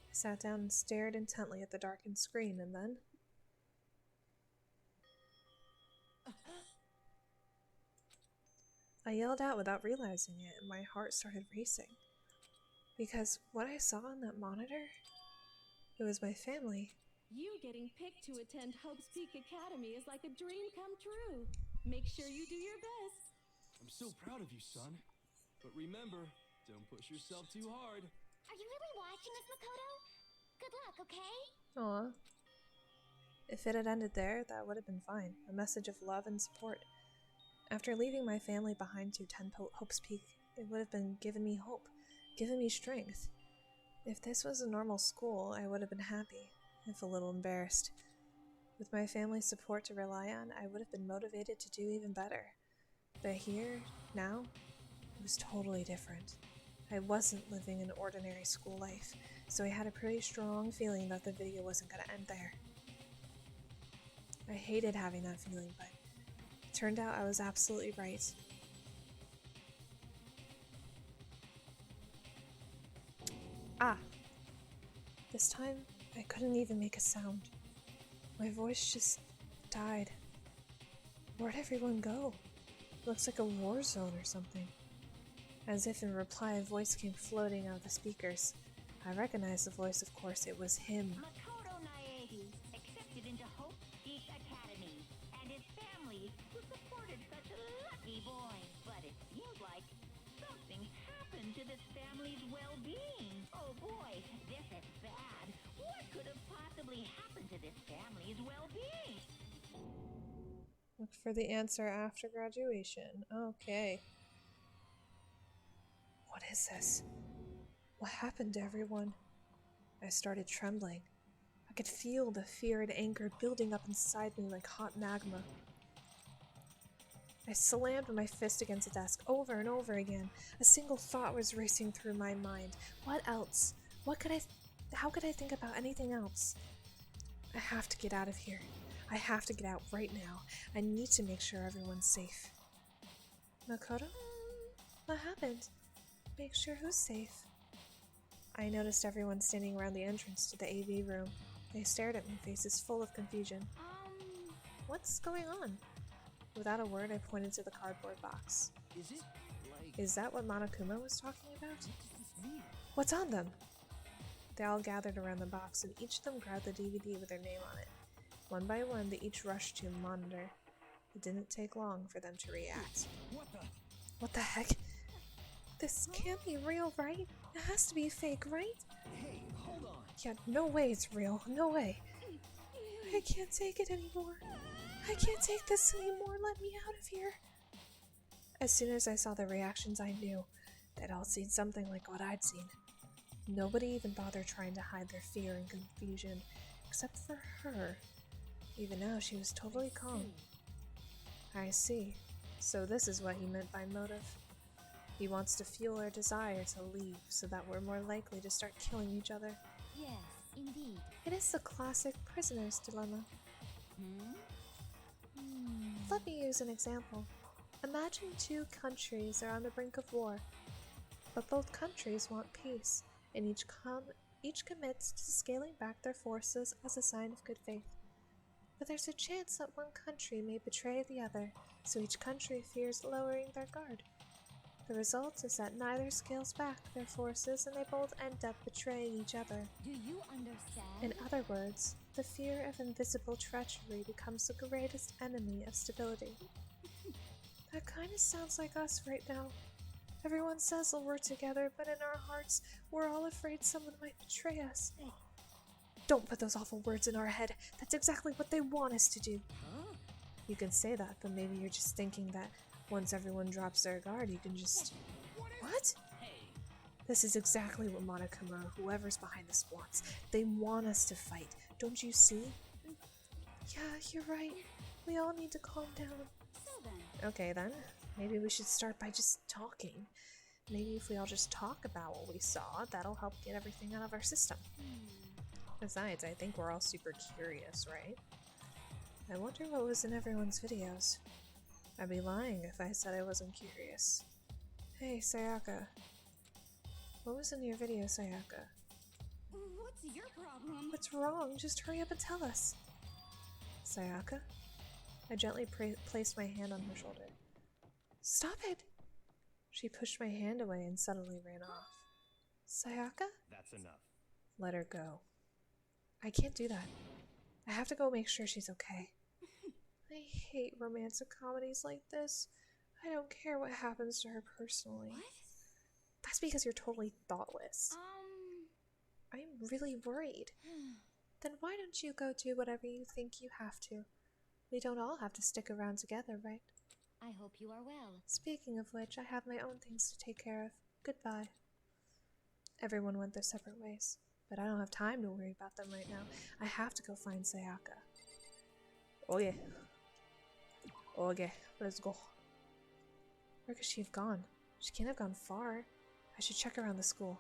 I sat down and stared intently at the darkened screen, and then... I yelled out without realizing it, and my heart started racing. Because what I saw on that monitor, it was my family. You getting picked to attend Hope's Peak Academy is like a dream come true. Make sure you do your best. I'm so proud of you, son. But remember, don't push yourself too hard. Are you really watching us, Makoto? Good luck, okay? Aw. If it had ended there, that would have been fine. A message of love and support. After leaving my family behind to attend Hope's Peak, it would have been given me hope, given me strength. If this was a normal school, I would have been happy, if a little embarrassed. With my family's support to rely on, I would have been motivated to do even better. But here, now, it was totally different. I wasn't living an ordinary school life, so I had a pretty strong feeling that the video wasn't going to end there. I hated having that feeling, but it turned out I was absolutely right. Ah! This time, I couldn't even make a sound. My voice just died. Where'd everyone go? Looks like a war zone or something. As if in reply, a voice came floating out of the speakers. I recognized the voice, of course. It was him. Makoto Naegi, accepted into Hope Peak Academy, and his family, who supported such a lucky boy. But it seems like something happened to this family's well-being. Oh boy, this is bad. What could have possibly happened to this family's well-being? Look for the answer after graduation. Okay. What is this? What happened to everyone? I started trembling. I could feel the fear and anger building up inside me like hot magma. I slammed my fist against the desk over and over again. A single thought was racing through my mind. What else? How could I think about anything else? I have to get out of here. I have to get out right now. I need to make sure everyone's safe. Makoto? What happened? Make sure who's safe? I noticed everyone standing around the entrance to the AV room. They stared at me, faces full of confusion. What's going on? Without a word, I pointed to the cardboard box. Is it like... Is that what Monokuma was talking about? What does this mean? What's on them? They all gathered around the box, and each of them grabbed the DVD with their name on it. One by one, they each rushed to a monitor. It didn't take long for them to react. What the... What the heck? This can't be real, right? It has to be fake, right? Hey, hold on. Yeah, no way it's real. No way. I can't take it anymore. I can't take this anymore. Let me out of here. As soon as I saw the reactions, I knew they'd all seen something like what I'd seen. Nobody even bothered trying to hide their fear and confusion, except for her. Even now, she was totally calm. I see. So this is what he meant by motive. He wants to fuel our desire to leave so that we're more likely to start killing each other. Yes, indeed. It is the classic prisoner's dilemma. Let me use an example. Imagine two countries are on the brink of war, but both countries want peace, and each commits to scaling back their forces as a sign of good faith. But there's a chance that one country may betray the other, so each country fears lowering their guard. The result is that neither scales back their forces and they both end up betraying each other. Do you understand? In other words, the fear of invisible treachery becomes the greatest enemy of stability. That kind of sounds like us right now. Everyone says that we're together, but in our hearts, we're all afraid someone might betray us. Don't put those awful words in our head. That's exactly what they want us to do. You can say that, but maybe you're just thinking that Once everyone drops their guard, you can just... What? This is exactly what Monokuma or whoever's behind this wants. They want us to fight. Don't you see? Yeah, you're right. We all need to calm down. So then, Okay then. Maybe we should start by just talking. Maybe if we all just talk about what we saw, that'll help get everything out of our system. Besides, I think we're all super curious, right? I wonder what was in everyone's videos. I'd be lying if I said I wasn't curious. Hey, Sayaka. What was in your video, Sayaka? what's your problem? What's wrong? Just hurry up and tell us. Sayaka? I gently placed my hand on her shoulder. Stop it! She pushed my hand away and suddenly ran off. Sayaka? That's enough. Let her go. I can't do that. I have to go make sure she's okay. I hate romantic comedies like this. I don't care what happens to her personally. What? That's because you're totally thoughtless. I'm really worried. Then why don't you go do whatever you think you have to? We don't all have to stick around together, right? I hope you are well. Speaking of which, I have my own things to take care of. Goodbye. Everyone went their separate ways, but I don't have time to worry about them right now. I have to go find Sayaka. Oh yeah. Okay, let's go. Where could she have gone? She can't have gone far. I should check around the school.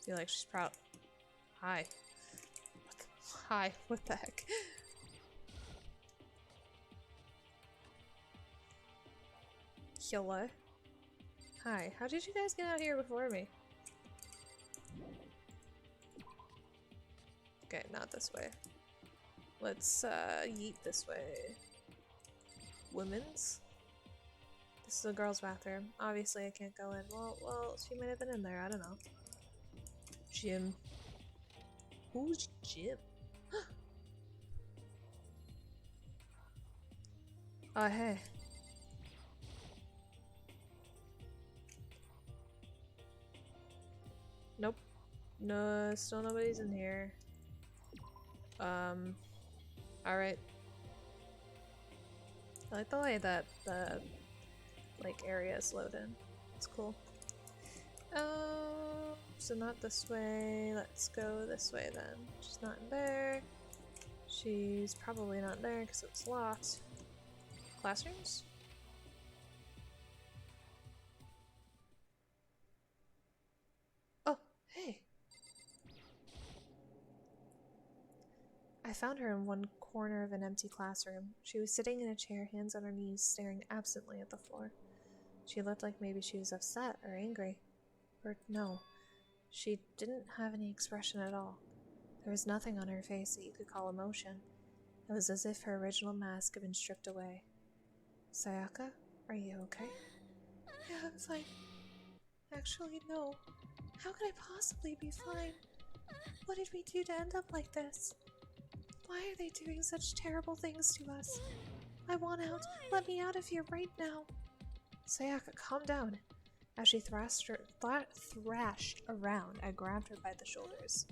Feel like she's proud. Hi. Hi, what the heck? Hello? Hi, how did you guys get out here before me? Okay, not this way. Let's yeet this way. Women's? This is the girls' bathroom. Obviously I can't go in. Well, she might have been in there, I don't know. Jim. Who's Jim? Oh, hey. Nope. No, still nobody's in here. Alright. I like the way that the, like, area is loaded. It's cool. So not this way. Let's go this way then. She's not in there. She's probably not there because it's locked. Classrooms? Oh, hey. I found her in one corner of an empty classroom. She was sitting in a chair, hands on her knees, staring absently at the floor. She looked like maybe she was upset or angry. Or no, she didn't have any expression at all. There was nothing on her face that you could call emotion. It was as if her original mask had been stripped away. Sayaka, are you okay? Yeah, I'm fine. Actually, no. How could I possibly be fine? What did we do to end up like this? Why are they doing such terrible things to us? I want out. Let me out of here right now. Sayaka, calm down. As she thrashed around, I grabbed her by the shoulders.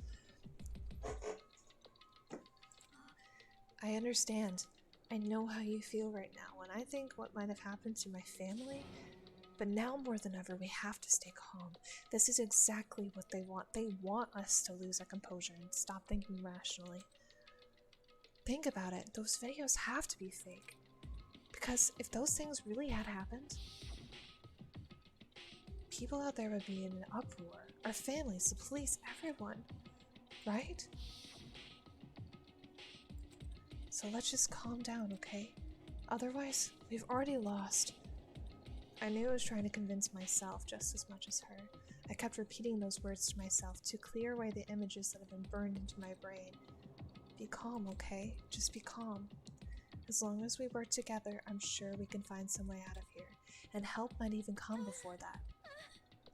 I understand. I know how you feel right now, and I think what might have happened to my family. But now more than ever, we have to stay calm. This is exactly what they want. They want us to lose our composure and stop thinking rationally. Think about it. Those videos have to be fake. Because if those things really had happened, people out there would be in an uproar. Our families, the police, everyone. Right? So let's just calm down, okay? Otherwise, we've already lost. I knew I was trying to convince myself just as much as her. I kept repeating those words to myself to clear away the images that have been burned into my brain. Be calm, okay? Just be calm. As long as we work together, I'm sure we can find some way out of here. And help might even come before that.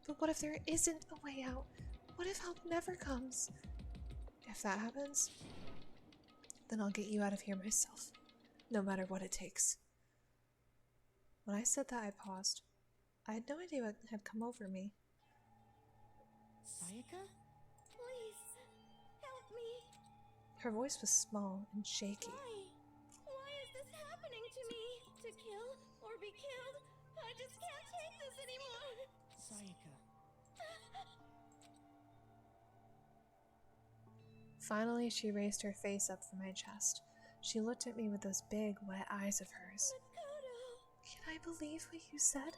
But what if there isn't a way out? What if help never comes? If that happens, then I'll get you out of here myself. No matter what it takes. When I said that, I paused. I had no idea what had come over me. Sayaka? Please, help me. Her voice was small and shaky. Why is this happening to me? To kill or be killed? I just can't take this anymore. Sayaka. Finally, she raised her face up from my chest. She looked at me with those big, wet eyes of hers. Makoto. Can I believe what you said?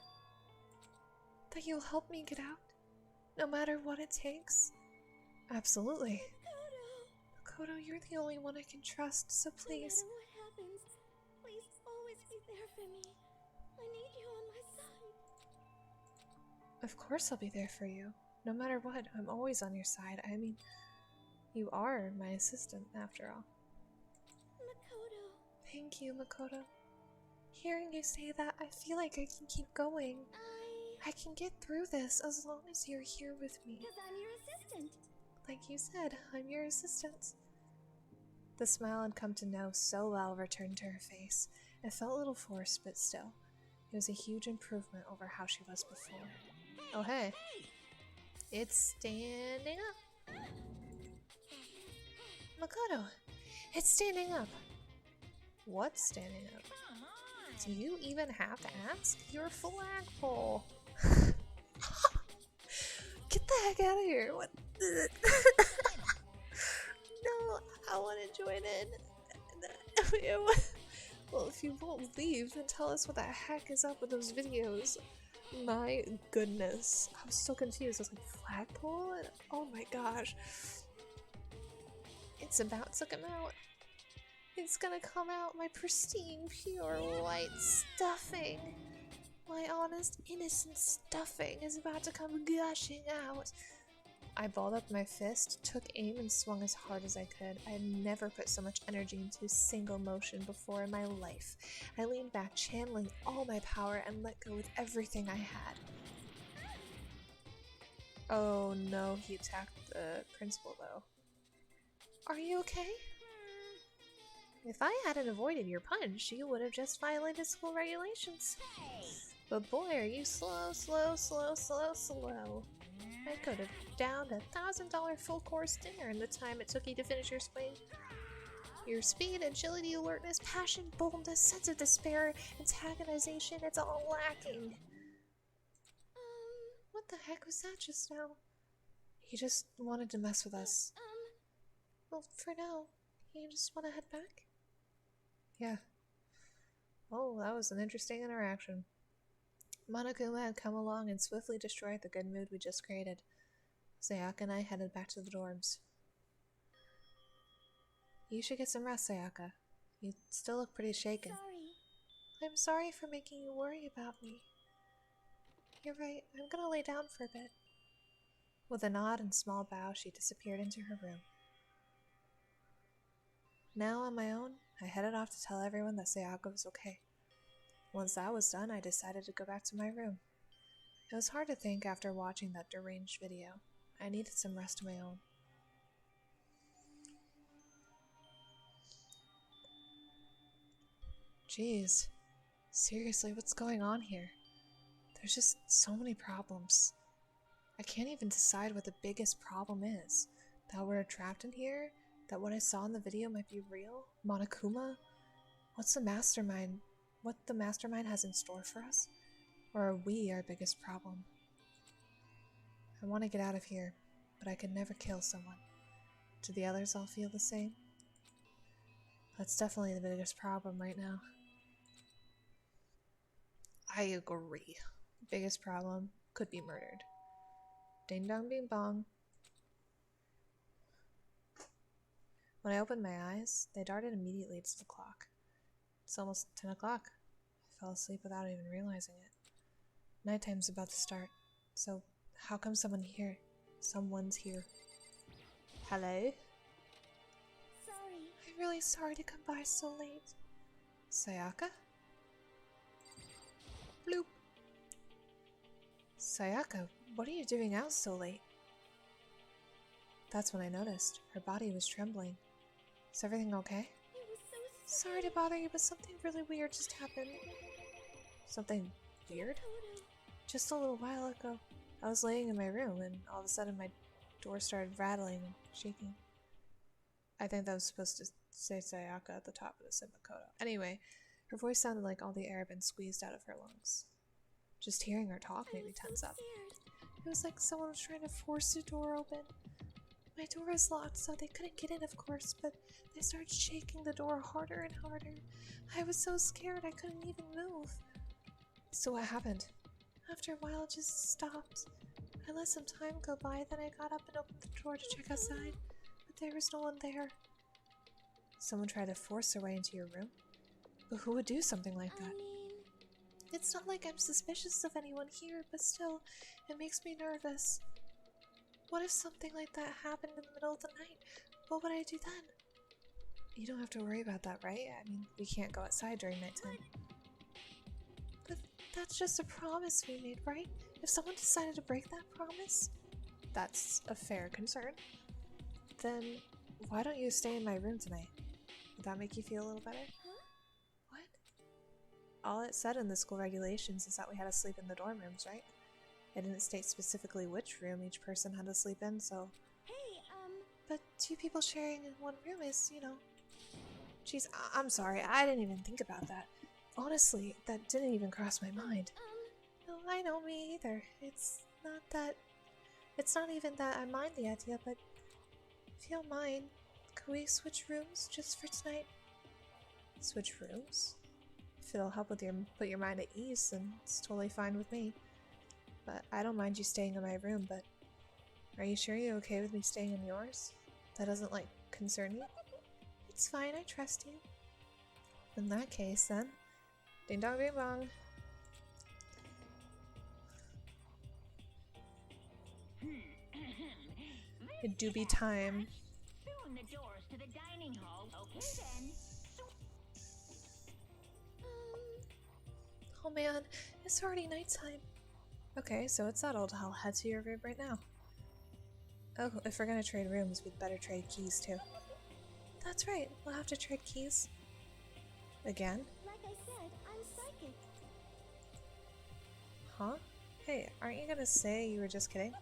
That you'll help me get out? No matter what it takes? Absolutely. Makoto. Makoto, you're the only one I can trust, so please. No matter what happens, please always be there for me. I need you on my side. Of course I'll be there for you. No matter what, I'm always on your side. I mean, you are my assistant, after all. Makoto. Thank you, Makoto. Hearing you say that, I feel like I can keep going. I can get through this as long as you're here with me. Because I'm your assistant. Like you said, I'm your assistant. The smile I'd come to know so well returned to her face. It felt a little forced, but still. It was a huge improvement over how she was before. Oh hey. It's standing up. Makoto, it's standing up. What's standing up? Do you even have to ask? You're a flagpole. Get the heck out of here. What? No, I want to join in. Well, if you won't leave, then tell us what the heck is up with those videos. My goodness. I was so confused. I was like, flagpole? And, oh my gosh. It's about to come out. It's gonna come out, my pristine, pure, white stuffing. My honest, innocent stuffing is about to come gushing out. I balled up my fist, took aim, and swung as hard as I could. I had never put so much energy into a single motion before in my life. I leaned back, channeling all my power, and let go with everything I had. Oh no, he attacked the principal though. Are you okay? If I hadn't avoided your punch, you would have just violated school regulations. But boy, are you slow. I could have downed $1,000 full course dinner in the time it took you to finish your swing. Your speed, agility, alertness, passion, boldness, sense of despair, antagonization, it's all lacking. What the heck was that just now? He just wanted to mess with us. Well, for now, you just want to head back? Yeah. Oh, that was an interesting interaction. Monokuma had come along and swiftly destroyed the good mood we just created. Sayaka and I headed back to the dorms. You should get some rest, Sayaka. You still look pretty shaken. Sorry. I'm sorry for making you worry about me. You're right, I'm gonna lay down for a bit. With a nod and small bow, she disappeared into her room. Now on my own, I headed off to tell everyone that Sayaka was okay. Once that was done, I decided to go back to my room. It was hard to think after watching that deranged video. I needed some rest of my own. Jeez. Seriously, what's going on here? There's just so many problems. I can't even decide what the biggest problem is. That we're trapped in here? That what I saw in the video might be real? Monokuma? What's the mastermind? What the mastermind has in store for us? Or are we our biggest problem? I want to get out of here, but I could never kill someone. Do the others all feel the same? That's definitely the biggest problem right now. I agree. Biggest problem could be murdered. Ding dong bing bong. When I opened my eyes, they darted immediately to the clock. It's almost 10 o'clock. I fell asleep without even realizing it. Nighttime's about to start, so how come someone's here? Hello? Sorry. I'm really sorry to come by so late. Sayaka? Bloop. Sayaka, what are you doing out so late? That's when I noticed. Her body was trembling. Is everything okay? It was so Sorry to bother you, but something really weird just happened. Something weird? Just a little while ago, I was laying in my room and all of a sudden my door started rattling and shaking. I think that was supposed to say Sayaka at the top of the said Makoto. Anyway, her voice sounded like all the air had been squeezed out of her lungs. Just hearing her talk made me tense up. It was like someone was trying to force the door open. My door was locked, so they couldn't get in, of course, but they started shaking the door harder and harder. I was so scared I couldn't even move. So what happened? After a while, it just stopped. I let some time go by, then I got up and opened the door to check outside, but there was no one there. Someone tried to force their way into your room? But who would do something like that? It's not like I'm suspicious of anyone here, but still, it makes me nervous. What if something like that happened in the middle of the night? What would I do then? You don't have to worry about that, right? I mean, we can't go outside during nighttime. But that's just a promise we made, right? If someone decided to break that promise, that's a fair concern. Then why don't you stay in my room tonight? Would that make you feel a little better? What? All it said in the school regulations is that we had to sleep in the dorm rooms, right? It didn't state specifically which room each person had to sleep in, so... Hey, But two people sharing in one room is, you know... Jeez, I'm sorry, I didn't even think about that. Honestly, that didn't even cross my mind. No, I know, me either. It's not even that I mind the idea, but if you don't mind, could we switch rooms just for tonight? Switch rooms? If it'll help with put your mind at ease, then it's totally fine with me. But I don't mind you staying in my room, but are you sure you're okay with me staying in yours? That doesn't, like, concern you? It's fine, I trust you. In that case, then. Ding dong ding dong. It do be time. Soon the doors to the dining hall. Okay then. Oh man, it's already nighttime. Okay, so it's settled. I'll head to your room right now. Oh, if we're gonna trade rooms, we'd better trade keys too. That's right, we'll have to trade keys. Again? like I said, I'm psychic. Huh? Hey, aren't you gonna say you were just kidding?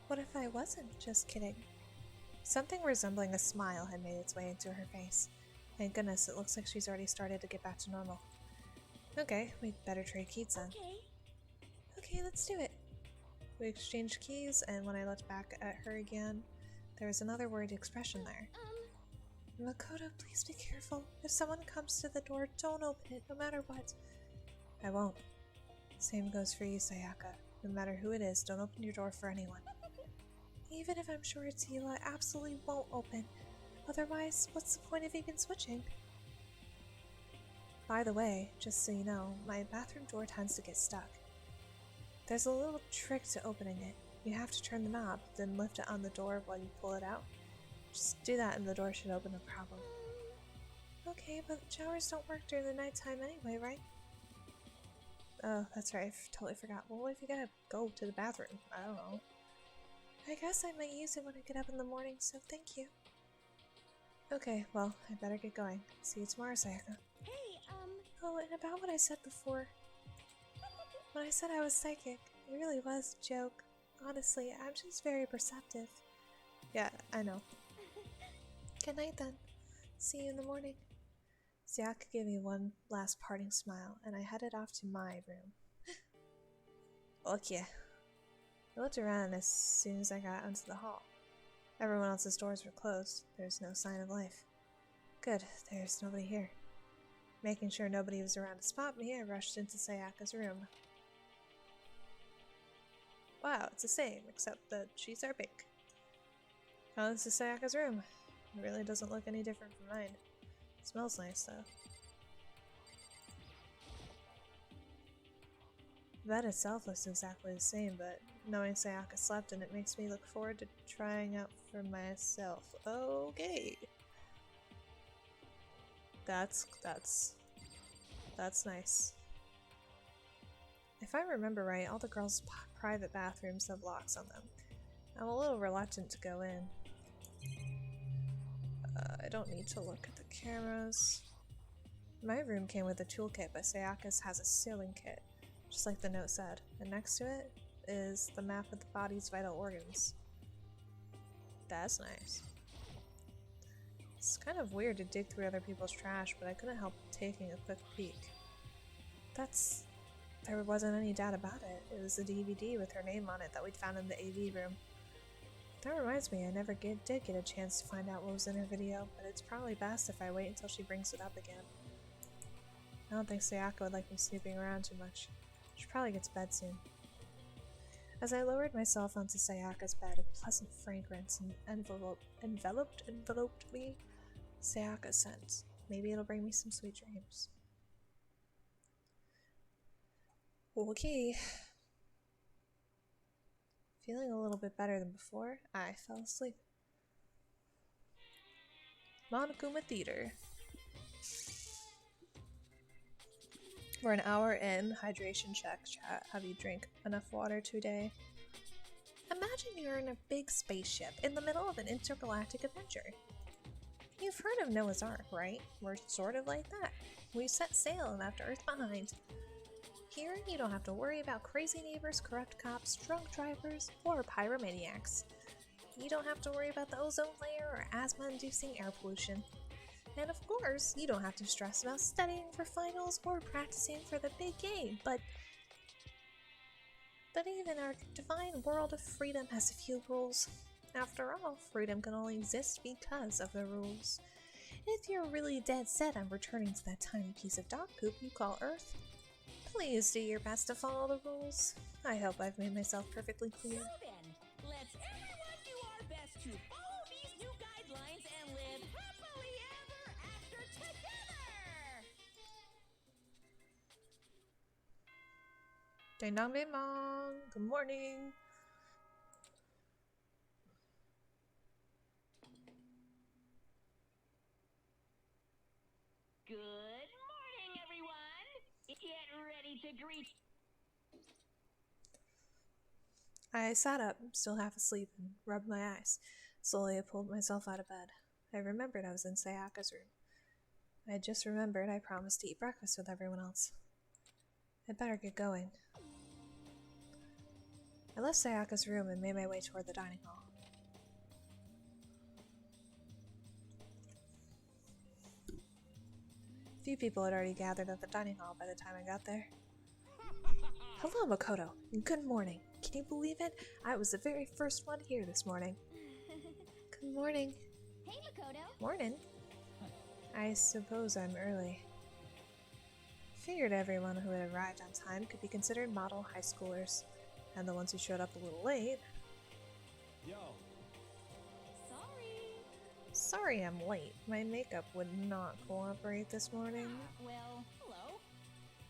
What if I wasn't just kidding? Something resembling a smile had made its way into her face. Thank goodness, it looks like she's already started to get back to normal. Okay, we'd better trade keys then. Okay, let's do it. We exchanged keys, and when I looked back at her again, there was another worried expression there. Makoto, please be careful. If someone comes to the door, don't open it, no matter what. I won't. Same goes for you, Sayaka. No matter who it is, don't open your door for anyone. Even if I'm sure it's you, I absolutely won't open. Otherwise, what's the point of even switching? By the way, just so you know, my bathroom door tends to get stuck. There's a little trick to opening it. You have to turn the knob, then lift it on the door while you pull it out. Just do that and the door should open no problem. Okay, but showers don't work during the nighttime anyway, right? Oh, that's right, I totally forgot. Well, what if you gotta go to the bathroom? I don't know. I guess I might use it when I get up in the morning, so thank you. Okay, well, I better get going. See you tomorrow, Sayaka. Hey, Oh, and about what I said before. When I said I was psychic, it really was a joke. Honestly, I'm just very perceptive. Yeah, I know. Good night then. See you in the morning. Sayaka gave me one last parting smile, and I headed off to my room. Okay. I looked around as soon as I got onto the hall. Everyone else's doors were closed. There's no sign of life. Good, there's nobody here. Making sure nobody was around to spot me, I rushed into Sayaka's room. Wow, it's the same, except that she's our pink. Oh, this is Sayaka's room. It really doesn't look any different from mine. It smells nice, though. The bed itself looks exactly the same, but knowing Sayaka slept in it makes me look forward to trying out for myself. Okay. That's nice. If I remember right, all the girls' private bathrooms have locks on them. I'm a little reluctant to go in. I don't need to look at the cameras. My room came with a toolkit, but Sayaka's has a sewing kit, just like the note said. And next to it is the map of the body's vital organs. That's nice. It's kind of weird to dig through other people's trash, but I couldn't help taking a quick peek. There wasn't any doubt about it. It was a DVD with her name on it that we'd found in the AV room. That reminds me, I never did get a chance to find out what was in her video, but it's probably best if I wait until she brings it up again. I don't think Sayaka would like me snooping around too much. She probably gets to bed soon. As I lowered myself onto Sayaka's bed, a pleasant fragrance enveloped me. Sayaka's scent. Maybe it'll bring me some sweet dreams. Okay. Feeling a little bit better than before, I fell asleep. Monokuma Theater. We're an hour in. Hydration check. Chat. Have you drank enough water today? Imagine you're in a big spaceship in the middle of an intergalactic adventure. You've heard of Noah's Ark, right? We're sort of like that. We set sail and left Earth behind. Here, you don't have to worry about crazy neighbors, corrupt cops, drunk drivers, or pyromaniacs. You don't have to worry about the ozone layer or asthma-inducing air pollution. And of course, you don't have to stress about studying for finals or practicing for the big game, but even our divine world of freedom has a few rules. After all, freedom can only exist because of the rules. If you're really dead set on returning to that tiny piece of dog poop you call Earth, please do your best to follow the rules. I hope I've made myself perfectly clear. So then, let's everyone do our best to follow these new guidelines and live happily ever after together! Ding dong ding dong. Good morning. Good morning, everyone! Get ready to greet... I sat up, still half asleep, and rubbed my eyes. Slowly I pulled myself out of bed. I remembered I was in Sayaka's room. I had just remembered I promised to eat breakfast with everyone else. I'd better get going. I left Sayaka's room and made my way toward the dining hall. Few people had already gathered at the dining hall by the time I got there. Hello, Makoto, and good morning. Can you believe it? I was the very first one here this morning. Good morning. Hey, Makoto. Morning. I suppose I'm early. Figured everyone who had arrived on time could be considered model high schoolers, and the ones who showed up a little late. Yo, Sorry I'm late. My makeup would not cooperate this morning. Well, hello.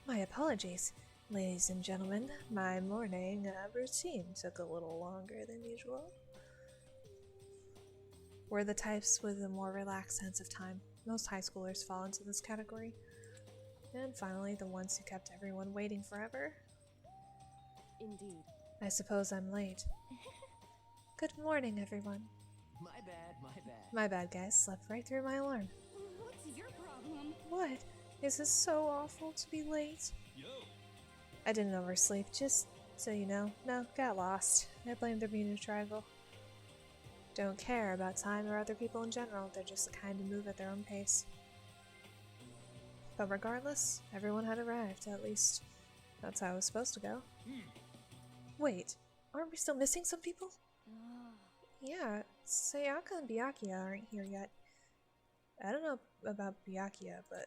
My apologies. Ladies and gentlemen, my morning routine took a little longer than usual. We're the types with a more relaxed sense of time. Most high schoolers fall into this category. And finally, the ones who kept everyone waiting forever. Indeed. I suppose I'm late. Good morning, everyone. my bad, my bad. My bad, guys. Slept right through my alarm. What's your problem? What? Is this so awful to be late? Yo, I didn't oversleep, just so you know. No, got lost. I blame the Bermuda Triangle. Don't care about time or other people in general, they're just the kind to move at their own pace. But regardless, everyone had arrived, at least that's how it was supposed to go. Wait, aren't we still missing some people? Yeah, Sayaka and Byakuya aren't here yet. I don't know about Byakuya, but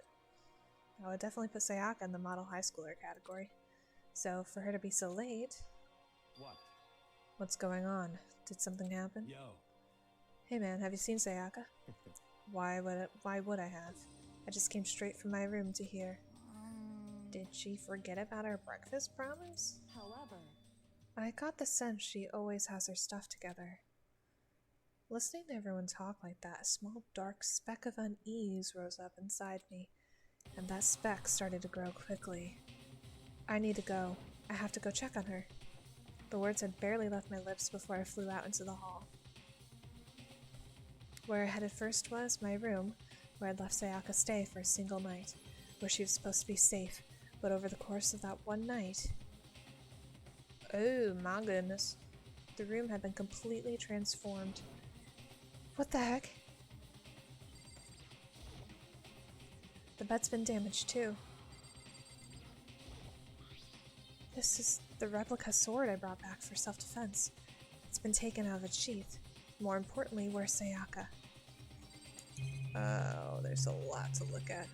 I would definitely put Sayaka in the model high schooler category. So for her to be so late... what? What's going on? Did something happen? Yo, Hey man, have you seen Sayaka? Why would I have? I just came straight from my room to here. Did she forget about our breakfast promise? However, I got the sense she always has her stuff together. Listening to everyone talk like that, a small dark speck of unease rose up inside me, and that speck started to grow quickly. I need to go. I have to go check on her. The words had barely left my lips before I flew out into the hall. Where I headed first was my room, where I'd left Sayaka stay for a single night, where she was supposed to be safe, but over the course of that one night... Oh my goodness. The room had been completely transformed. What the heck? The bed's been damaged too. This is the replica sword I brought back for self-defense. It's been taken out of its sheath. More importantly, where's Sayaka? Oh, there's a lot to look at.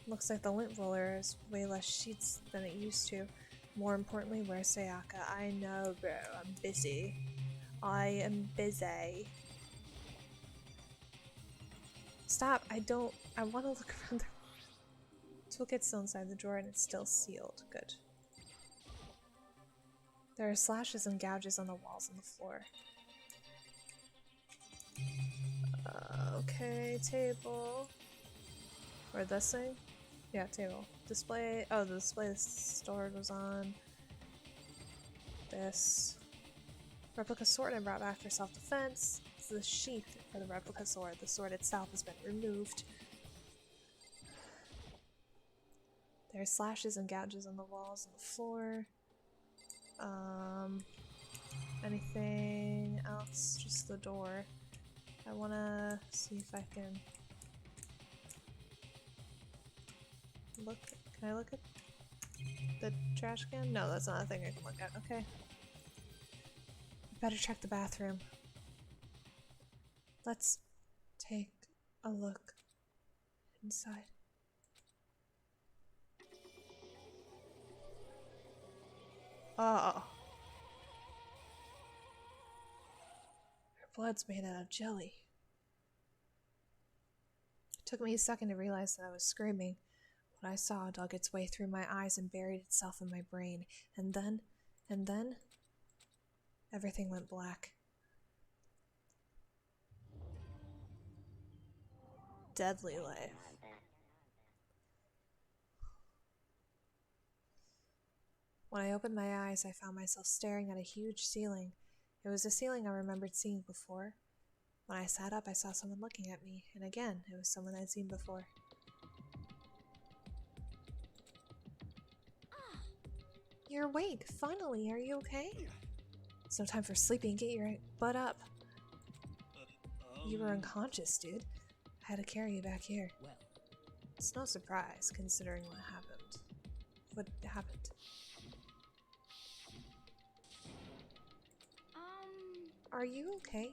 Looks like the lint roller has way less sheets than it used to. More importantly, where's Sayaka? I know, bro. I'm busy. I am busy. Stop. I want to look around the toolkit's still inside the drawer and it's still sealed. Good. There are slashes and gouges on the walls and the floor. Okay, table. Or this thing? Yeah, table. Display. Oh, the display the sword was on. This. Replica sword I brought back for self-defense. It's the sheath for the replica sword. The sword itself has been removed. There are slashes and gouges on the walls and the floor. Anything else? Just the door. I wanna see if I can look. Can I look at the trash can? No, that's not a thing I can look at. Okay. Better check the bathroom. Let's take a look inside. Oh. Her blood's made out of jelly. It took me a second to realize that I was screaming. What I saw dug its way through my eyes and buried itself in my brain. And then, everything went black. Deadly life. When I opened my eyes, I found myself staring at a huge ceiling. It was a ceiling I remembered seeing before. When I sat up, I saw someone looking at me, and again, it was someone I'd seen before. You're awake, finally, are you okay? It's no time for sleeping, get your butt up. You were unconscious, dude. I had to carry you back here. It's no surprise, considering what happened. What happened? Are you okay?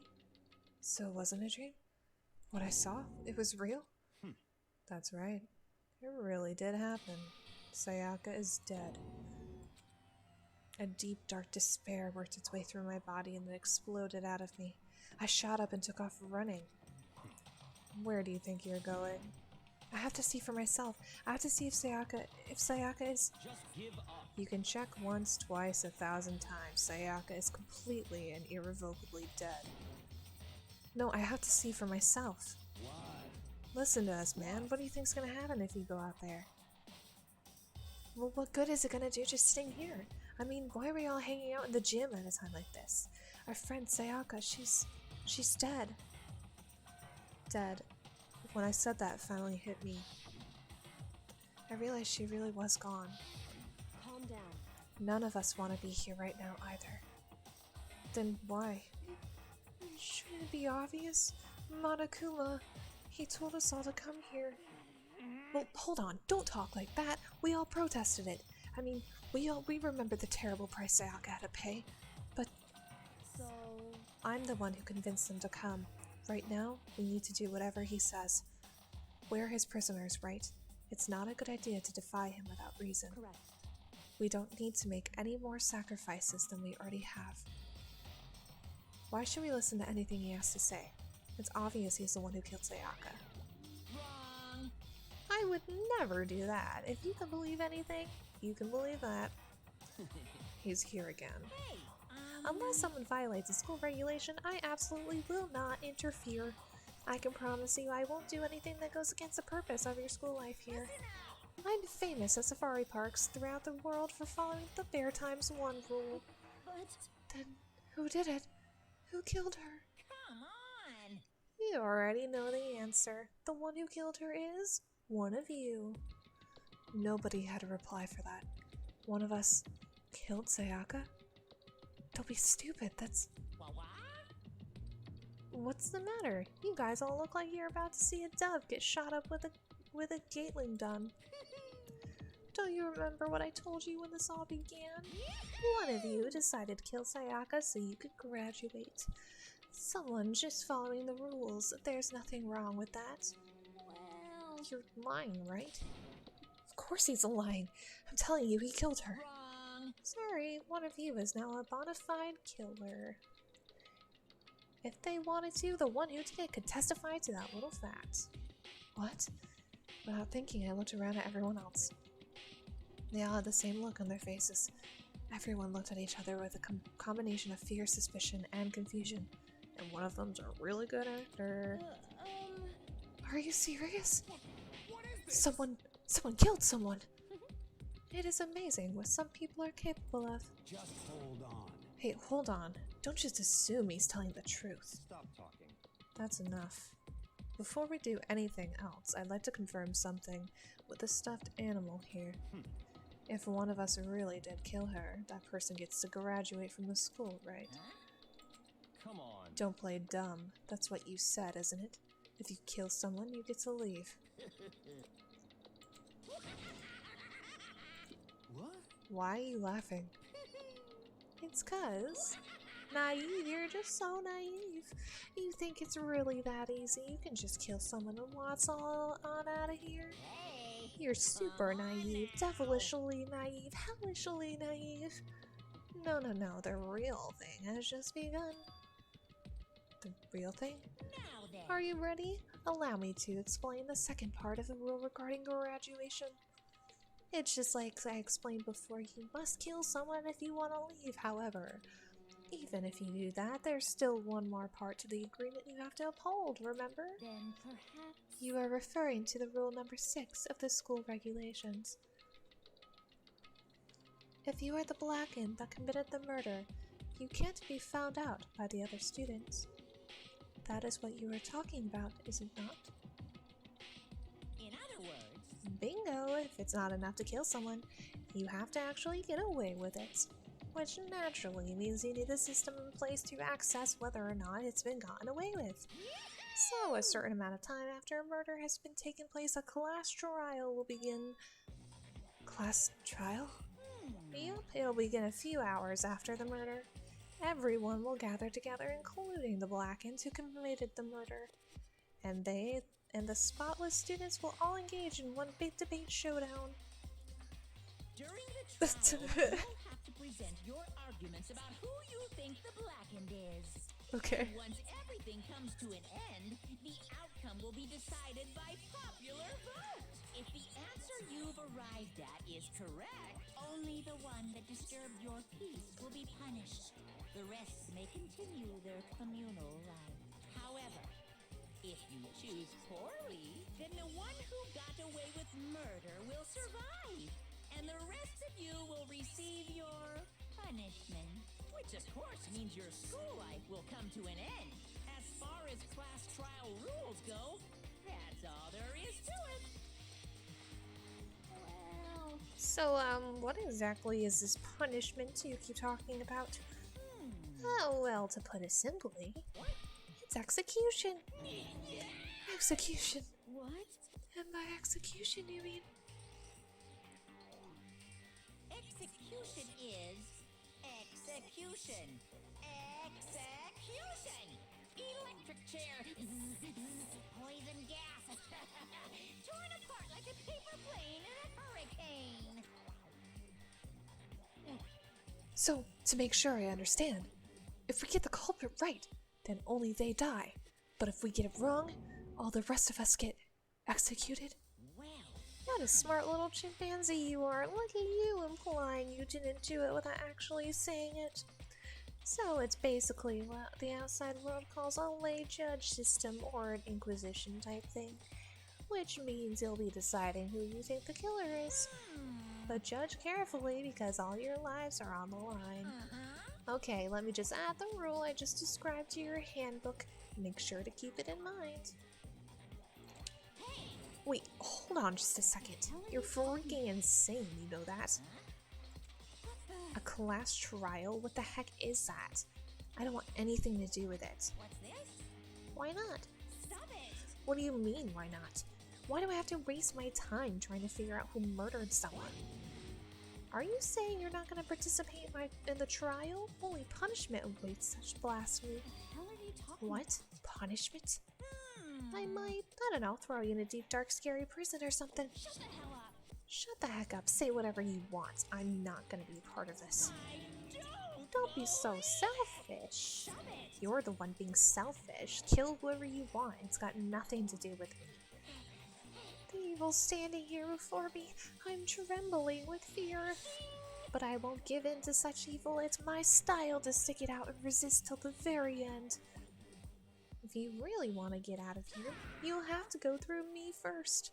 So it wasn't a dream? What I saw? It was real? That's right. It really did happen. Sayaka is dead. A deep, dark despair worked its way through my body and then exploded out of me. I shot up and took off running. Where do you think you're going? I have to see for myself. I have to see if Sayaka is... Just give up. You can check once, twice, 1,000 times. Sayaka is completely and irrevocably dead. No, I have to see for myself. Why? Listen to us, man. What do you think's gonna happen if you go out there? Well, what good is it gonna do just staying here? I mean, why are we all hanging out in the gym at a time like this? Our friend Sayaka, she's dead. Dead. When I said that, it finally hit me. I realized she really was gone. Calm down. None of us want to be here right now either. Then why? Shouldn't it be obvious? Monokuma, he told us all to come here. Well, hold on, don't talk like that. We all protested it. I mean, we remember the terrible price Sayaka had to pay. But So... I'm the one who convinced them to come. Right now, we need to do whatever he says. We're his prisoners, right? It's not a good idea to defy him without reason. Correct. We don't need to make any more sacrifices than we already have. Why should we listen to anything he has to say? It's obvious he's the one who killed Sayaka. Wrong. I would never do that. If you can believe anything, you can believe that. He's here again. Hey, Unless someone violates a school regulation, I absolutely will not interfere. I can promise you I won't do anything that goes against the purpose of your school life here. I'm famous at safari parks throughout the world for following the Bear Times 1 rule. but... Then who did it? Who killed her? Come on! You already know the answer. The one who killed her is one of you. Nobody had a reply for that. One of us killed Sayaka? Don't be stupid, that's... What? What's the matter? You guys all look like you're about to see a dove get shot up with a gatling gun. Don't you remember what I told you when this all began? One of you decided to kill Sayaka so you could graduate. Someone just following the rules. There's nothing wrong with that. Well, You're lying, right? Of course he's lying. I'm telling you, he killed her. wrong. Sorry, one of you is now a bona fide killer. If they wanted to, the one who did it could testify to that little fact. What? Without thinking, I looked around at everyone else. They all had the same look on their faces. Everyone looked at each other with a combination of fear, suspicion, and confusion. And one of them's a really good actor. Are you serious? What is this? Someone killed someone! It is amazing what some people are capable of. Just hold on. Hey, hold on. Don't just assume he's telling the truth. Stop talking. That's enough. Before we do anything else, I'd like to confirm something with the stuffed animal here. If one of us really did kill her, that person gets to graduate from the school, right? Come on. Don't play dumb. That's what you said, isn't it? If you kill someone, you get to leave. What? Why are you laughing? It's 'cause... Naive, you're just so naive. You think it's really that easy. You can just kill someone and waltz all on out of here. Hey, You're super naive, devilishly naive, hellishly naive. No, the real thing has just begun. The real thing? now then. Are you ready? Allow me to explain the second part of the rule regarding graduation. It's just like I explained before, you must kill someone if you want to leave. However, even if you do that, there's still one more part to the agreement you have to uphold, remember? Then perhaps... You are referring to the rule number 6 of the school regulations. If you are the Blackened that committed the murder, you can't be found out by the other students. That is what you are talking about, is it not? In other words... Bingo! If it's not enough to kill someone, you have to actually get away with it. Which naturally means you need a system in place to access whether or not it's been gotten away with. So, a certain amount of time after a murder has been taken place, a class trial will begin. Class trial? Yep, it'll begin a few hours after the murder. Everyone will gather together, including the Blackens who committed the murder. And the spotless students will all engage in one big debate showdown. During the trial, you'll have to present your arguments about who you think the Blackened is. Okay. Once everything comes to an end, the outcome will be decided by popular vote. If the answer you've arrived at is correct, only the one that disturbed your peace will be punished. The rest may continue their communal life. However, if you choose poorly, then the one who got away with murder will survive, and the rest of you will receive your punishment. Which of course means your school life will come to an end. As far as class trial rules go, that's all there is to it. Well, So, what exactly is this punishment you keep talking about? Oh, well, to put it simply, it's execution. Execution. what? And by execution, you mean? Execution is execution. Execution! Electric chair. Poison gas. Torn apart like a paper plane in a hurricane. So, to make sure I understand, if we get the culprit right, then only they die. But if we get it wrong, all the rest of us get executed? Well, What a smart little chimpanzee you are. Look at you implying you didn't do it without actually saying it. So it's basically what the outside world calls a lay judge system or an inquisition type thing. Which means you'll be deciding who you think the killer is. But judge carefully because all your lives are on the line. Okay, let me just add the rule I just described to your handbook. Make sure to keep it in mind. Wait, hold on just a second. You're freaking insane, you know that? A class trial? What the heck is that? I don't want anything to do with it. what's this? Why not? Stop it! What do you mean, why not? Why do I have to waste my time trying to figure out who murdered someone? Are you saying you're not going to participate in the trial? Only punishment awaits such blasphemy. What the hell are you talking What? Punishment? about? I might, I don't know, throw you in a deep, dark, scary prison or something. Shut the hell up! Shut the heck up. Say whatever you want. I'm not going to be a part of this. I don't! Don't be so selfish. Stop it! You're the one being selfish. Kill whoever you want. It's got nothing to do with me. The evil standing here before me. I'm trembling with fear. But I won't give in to such evil. It's my style to stick it out and resist till the very end. If you really want to get out of here, you'll have to go through me first.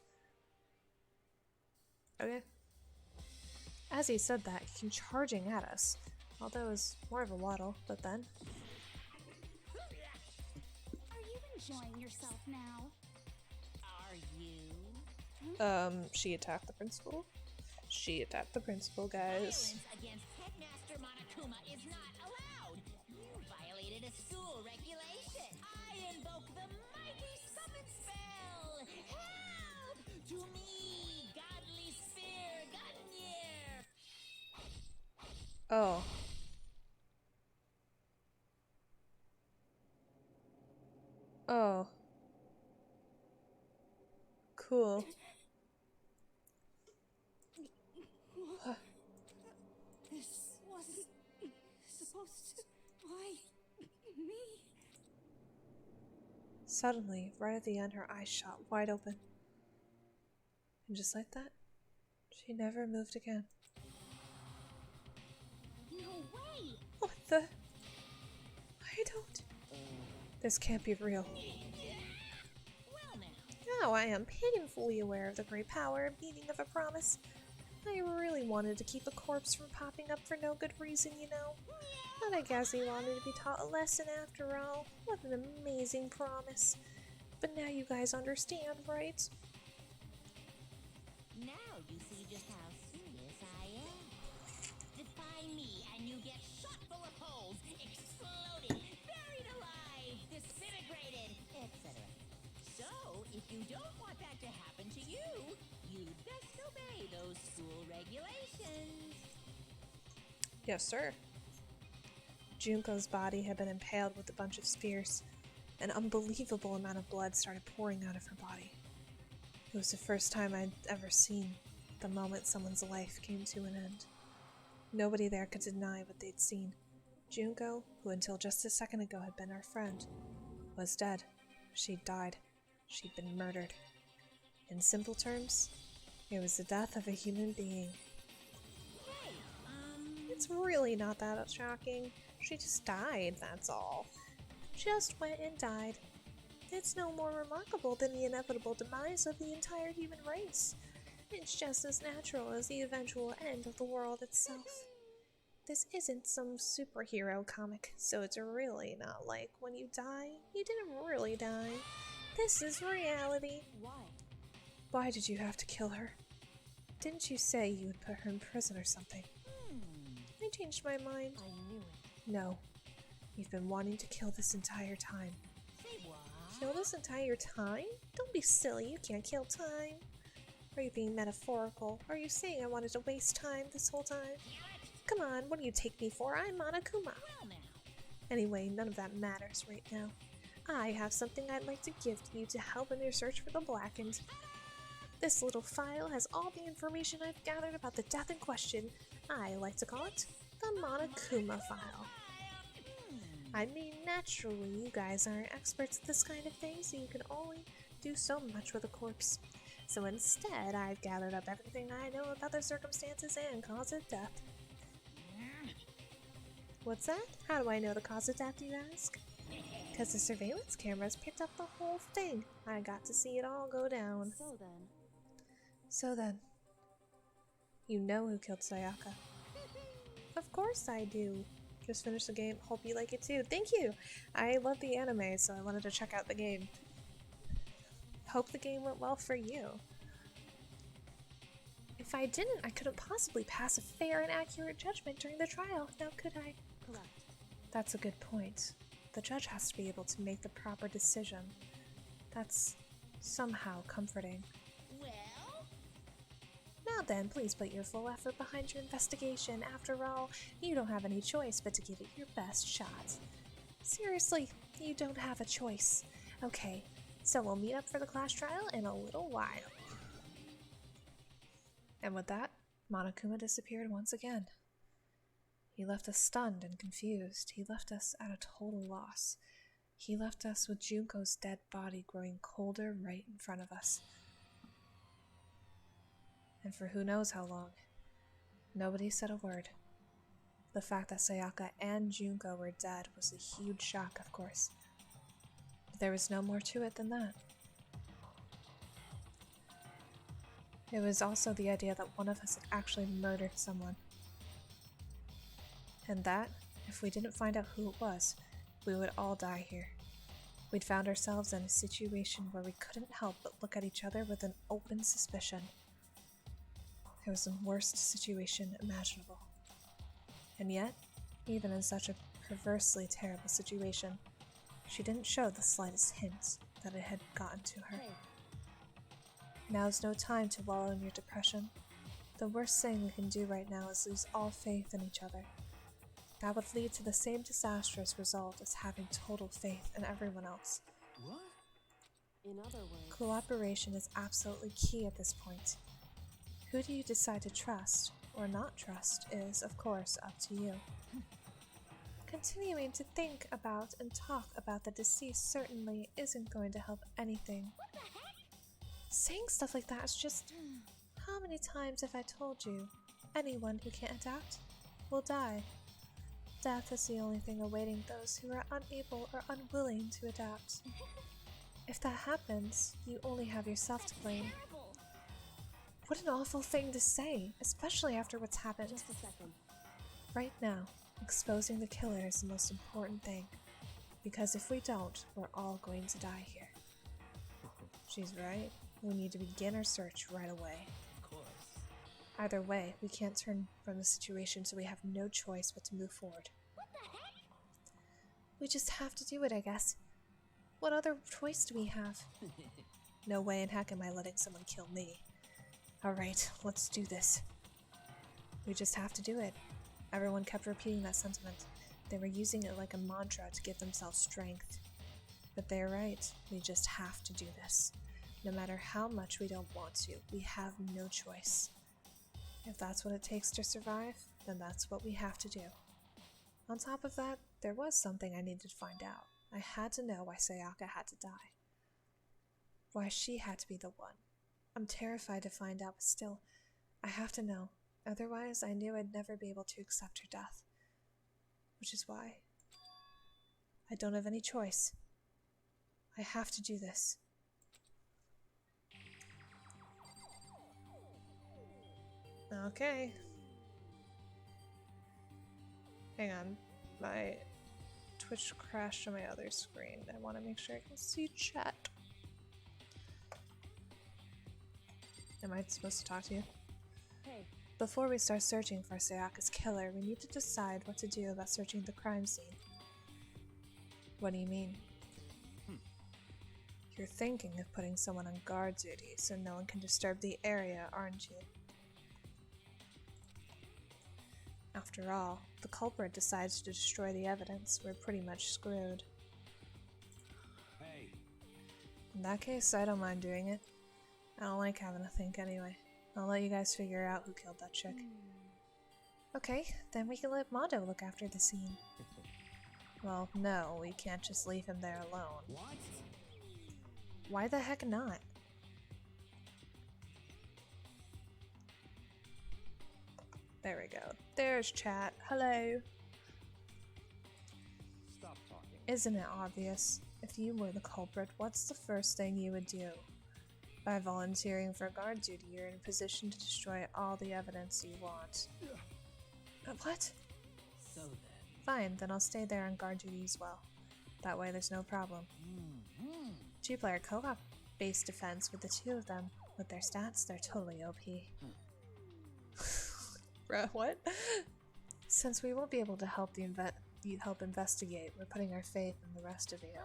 Okay. As he said that, he came charging at us. Although it was more of a waddle, but then... Are you enjoying yourself now? Are you? She attacked the principal. She attacked the principal, guys. Violence against Headmaster Monokuma is not allowed! You violated a school regulation! I invoke the mighty summon spell! Help! To me, godly sphere, Gunyear! Oh. Oh. Cool. This wasn't supposed to. Why me? Suddenly, right at the end, her eyes shot wide open. And just like that, she never moved again. No way! What the? I don't. This can't be real. Well now, Now I am painfully aware of the great power and meaning of a promise. I really wanted to keep a corpse from popping up for no good reason, you know. But I guess he wanted to be taught a lesson after all. What an amazing promise. But now you guys understand, right? now you see just how serious I am. Defy me and you get shot full of holes, exploded, buried alive, disintegrated, etc. So, if you don't want that to happen to you, you'd best obey those school regulations. Yes, sir. Junko's body had been impaled with a bunch of spears. An unbelievable amount of blood started pouring out of her body. It was the first time I'd ever seen the moment someone's life came to an end. Nobody there could deny what they'd seen. Junko, who until just a second ago had been our friend, was dead. She'd died. She'd been murdered. In simple terms, it was the death of a human being. Hey, It's really not that shocking. She just died, that's all. Just went and died. It's no more remarkable than the inevitable demise of the entire human race. It's just as natural as the eventual end of the world itself. This isn't some superhero comic, so it's really not like when you die, you didn't really die. This is reality. why? Why did you have to kill her? Didn't you say you would put her in prison or something? I changed my mind. I knew it. No. You've been wanting to kill this entire time. Say what? Kill this entire time? Don't be silly, you can't kill time. Are you being metaphorical? Are you saying I wanted to waste time this whole time? Come on, what do you take me for? I'm Monokuma. Well now. Anyway, none of that matters right now. I have something I'd like to give to you to help in your search for the Blackened. This little file has all the information I've gathered about the death in question. I like to call it the Monokuma file. I mean, naturally, you guys aren't experts at this kind of thing, so you can only do so much with a corpse. So instead, I've gathered up everything I know about the circumstances and cause of death. What's that? How do I know the cause of death, you ask? Because the surveillance cameras picked up the whole thing. I got to see it all go down. So then, you know who killed Sayaka. Of course I do. Just finished the game. Hope you like it too. Thank you! I love the anime, so I wanted to check out the game. Hope the game went well for you. If I didn't, I couldn't possibly pass a fair and accurate judgment during the trial, now could I? Correct. That's a good point. The judge has to be able to make the proper decision. That's somehow comforting. Well, Now then, please put your full effort behind your investigation. After all, you don't have any choice but to give it your best shot. Seriously, you don't have a choice. Okay, so we'll meet up for the class trial in a little while. And with that, Monokuma disappeared once again. He left us stunned and confused. He left us at a total loss. He left us with Junko's dead body growing colder right in front of us. And for who knows how long. Nobody said a word. The fact that Sayaka and Junko were dead was a huge shock, of course. But there was no more to it than that. It was also the idea that one of us had actually murdered someone. And that, if we didn't find out who it was, we would all die here. We'd found ourselves in a situation where we couldn't help but look at each other with an open suspicion. It was the worst situation imaginable. And yet, even in such a perversely terrible situation, she didn't show the slightest hint that it had gotten to her. Now's no time to wallow in your depression. The worst thing we can do right now is lose all faith in each other. That would lead to the same disastrous result as having total faith in everyone else. What? In other words, Cooperation is absolutely key at this point. Who do you decide to trust or not trust is, of course, up to you. Continuing to think about and talk about the deceased certainly isn't going to help anything. What the heck? Saying stuff like that is just... How many times have I told you? Anyone who can't adapt will die. Death is the only thing awaiting those who are unable or unwilling to adapt. If that happens, you only have yourself to blame. Terrible. What an awful thing to say, especially after what's happened. just a second. Right now, exposing the killer is the most important thing. Because if we don't, we're all going to die here. She's right. We need to begin our search right away. Of course. Either way, we can't turn from the situation, so we have no choice but to move forward. What the heck? We just have to do it, I guess. What other choice do we have? No way in heck am I letting someone kill me. Alright, let's do this. We just have to do it. Everyone kept repeating that sentiment. They were using it like a mantra to give themselves strength. But they're right, we just have to do this. No matter how much we don't want to, we have no choice. If that's what it takes to survive, then that's what we have to do. On top of that, there was something I needed to find out. I had to know why Sayaka had to die. Why she had to be the one. I'm terrified to find out, but still, I have to know. Otherwise, I knew I'd never be able to accept her death. Which is why I don't have any choice. I have to do this. Okay. Hang on. My Twitch crashed on my other screen. I want to make sure I can see chat. Am I supposed to talk to you? Hey, Before we start searching for Sayaka's killer, we need to decide what to do about searching the crime scene. What do you mean? You're thinking of putting someone on guard duty so no one can disturb the area, aren't you? After all, the culprit decides to destroy the evidence. We're pretty much screwed. Hey, In that case, I don't mind doing it. I don't like having to think anyway. I'll let you guys figure out who killed that chick. Okay, then we can let Mondo look after the scene. Well, no, we can't just leave him there alone. what? Why the heck not? There we go. There's chat. Hello. Stop talking. Isn't it obvious? If you were the culprit, what's the first thing you would do? By volunteering for guard duty, you're in a position to destroy all the evidence you want. What? So then. Fine, then I'll stay there on guard duty as well. That way there's no problem. Two-player co-op based defense with the two of them. With their stats, they're totally OP. Bruh, what? Since we won't be able to help the you help investigate. We're putting our faith in the rest of you.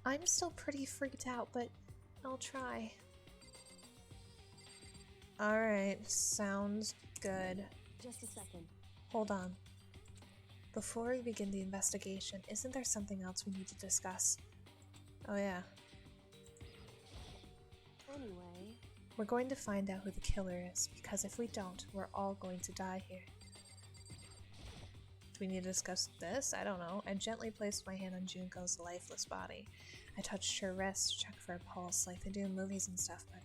I'm still pretty freaked out, but I'll try. Alright, sounds good. Just a second. Hold on. Before we begin the investigation, isn't there something else we need to discuss? Oh yeah. Anyway, We're going to find out who the killer is, because if we don't, we're all going to die here. Do we need to discuss this? I don't know. I gently placed my hand on Junko's lifeless body. I touched her wrist to check for a pulse, like they do in movies and stuff, but